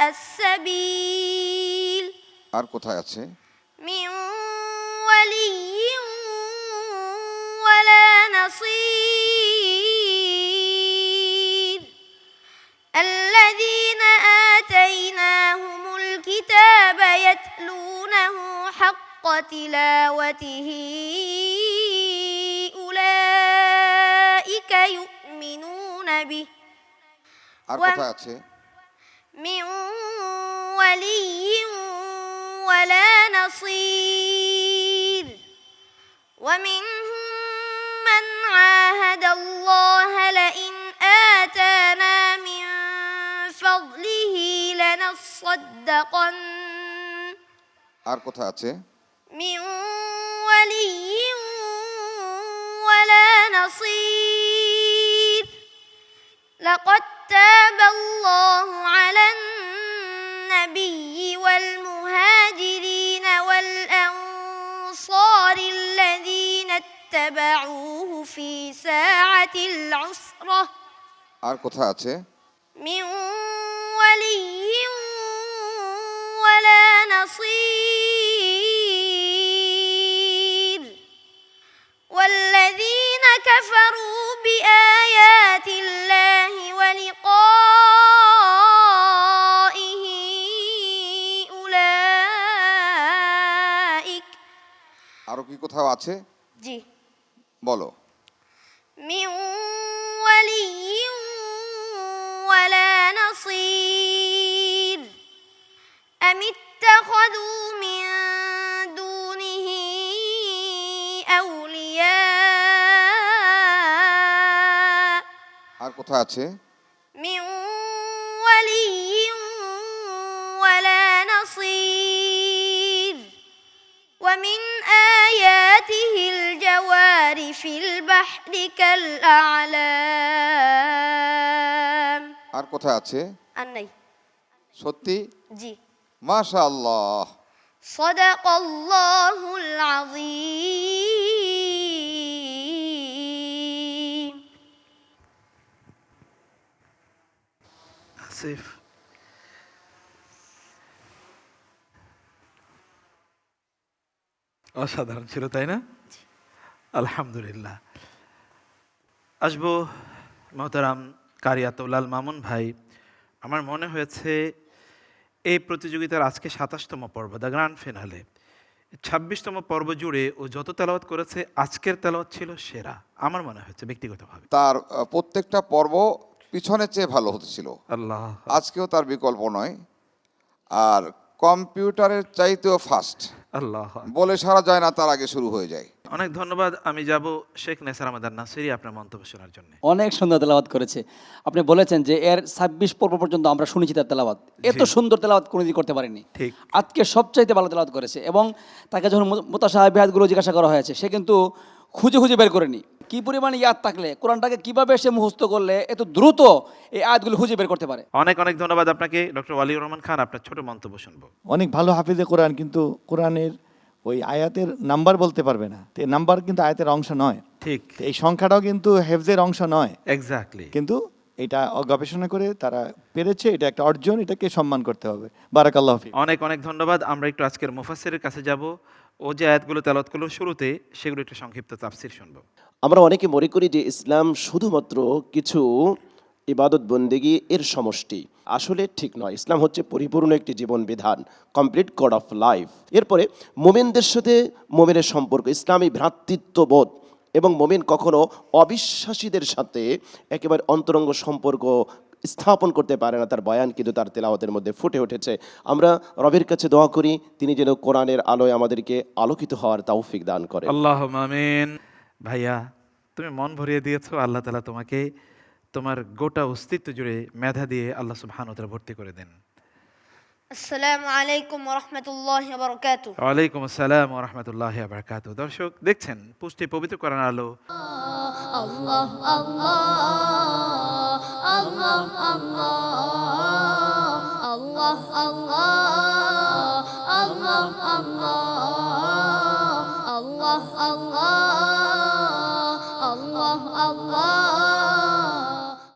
السبيل আর কোথায় আছে من ولي ولا نصير الذين آتيناهم الكتاب يتلونه حق تلاوته أولئك يؤمنون به আর কোথায় আছে من ولي ولا نصير ومنهم من عاهد الله لئن آتانا من فضله لنصدقن আর কোথায় আছে من ولي ولا نصير لقد تاب الله على النبي والمهاجرين والأنصار الذين اتبعوه في ساعة العسرة আর কোথায় আছে من ولي ولا نصير والذين كفروا بآيات الله ولقائه أولئك আরো কি কোথাও আছে জি বলো من ولي ولا نصير أم اتخذوا من دونه أولياء আর কোথায় আছে من ولي ولا نصير ومن آياته الجوار في البحر كالأعلام আর কোথায় আছে الني সত্যি جي মাশাআল্লাহ صدق الله العظيم আসিফ, অসাধারণ ছিল, তাই না? আলহামদুলিল্লাহ। আসবো মোহতারাম কারি আতাউল্লাহ মামুন ভাই। আমার মনে হয়েছে এই প্রতিযোগিতার আজকে ২৭তম পর্ব, দ্য গ্র্যান্ড ফিনালে, ২৬তম পর্ব জুড়ে ও যত তেলাওয়াত করেছে আজকের তেলাওয়াত ছিল সেরা আমার মনে হচ্ছে ব্যক্তিগতভাবে। তার প্রত্যেকটা পর্ব পিছনের চেয়ে ভালো হতেছিল, আল্লাহ, আজকেও তার বিকল্প নয়। আর কম্পিউটারের চাইতেও ফাস্ট, আল্লাহ, বলে সারা যায় না তার আগে শুরু হয়ে যায়। অনেক ধন্যবাদ। আমি যাব শেখ নেসার আহমেদ নাসিরি আপনার মন্তব্য শোনার জন্য। অনেক সুন্দর তেলাওয়াত করেছে। আপনি বলেছেন যে এর ২৬ পর্ব পর্যন্ত আমরা শুনেছি তার তেলাওয়াত, এত সুন্দর তেলাওয়াত কোনোদিন করতে পারেনি। ঠিক, আজকে সবচাইতে ভালো তেলাওয়াত করেছে। এবং তাকে যখন মুতাশাবিহাতগুলো জিজ্ঞাসা করা হয়েছে, সে কিন্তু খুঁজে খুঁজে বের করেনি। কি পরিমাণে ইয়াদ থাকলে কোরআনটাকে কিভাবে সে মুখস্থ করলে এত দ্রুত এই আয়াতগুলো খুঁজে বের করতে পারে। অনেক অনেক ধন্যবাদ আপনাকে। ডক্টর ওয়ালিউর রহমান খান, আপনার ছোট মন্তব্য শুনবো। অনেক ভালো হাফিজে কোরআন, কিন্তু কোরআনের ওই আয়াতের নাম্বার বলতে পারবে না। তো নাম্বার কিন্তু আয়াতের অংশ নয়, ঠিক, তো এই সংখ্যাটাও কিন্তু হেফজের অংশ নয়। এক্স্যাক্টলি। কিন্তু এটা গবেষণা করে তারা পেরেছে, এটা একটা অর্জন, এটাকে সম্মান করতে হবে। বারাকাল্লাহ ফিক। অনেক অনেক ধন্যবাদ। আমরা একটু আজকের মুফাসসিরের কাছে যাব। ও যে আয়াতগুলো তেলাওয়াত করলো শুরুতে, সেগুলো একটু সংক্ষিপ্ত তাফসীর শুনবো। আমরা অনেকে মনে করি যে ইসলাম শুধুমাত্র কিছু ইবাদত বন্দেগী এর সমষ্টি। আসলে ঠিক নয়। ইসলাম হচ্ছে পরিপূর্ণ একটি জীবন বিধান, কমপ্লিট কোড অফ লাইফ। এরপরে মোমেনদের সাথে মোমেনের সম্পর্ক, ইসলামী ভ্রাতৃত্ববোধ, এবং মোমেন কখনো অবিশ্বাসীদের সাথে একেবারে অন্তরঙ্গ সম্পর্ক স্থাপন করতে পারে না। তার বয়ান কিন্তু তার তেলাওয়াতের মধ্যে ফুটে উঠেছে। আমরা রবের কাছে দোয়া করি তিনি যেন কোরআনের আলোয় আমাদেরকে আলোকিত হওয়ার তৌফিক দান করেন। আল্লাহুম্মা আমিন। ভাইয়া, তুমি মন ভরিয়ে দিয়েছো। আল্লাহ তাআলা তোমাকে তোমার গোটা অস্তিত্ব জুড়ে মেধা দিয়ে আল্লাহ সুবহানাহু ওয়া তাআলা ভর্তি করে দেন। السلام عليكم ورحمة الله وبركاته ওয়ালাইকুম আসসালাম ওয়া রাহমাতুল্লাহি ওয়া বারাকাতুহু। দর্শক দেখছেন পুষ্টি পবিত্র কোরআন আলো। الله الله الله الله الله الله الله الله الله الله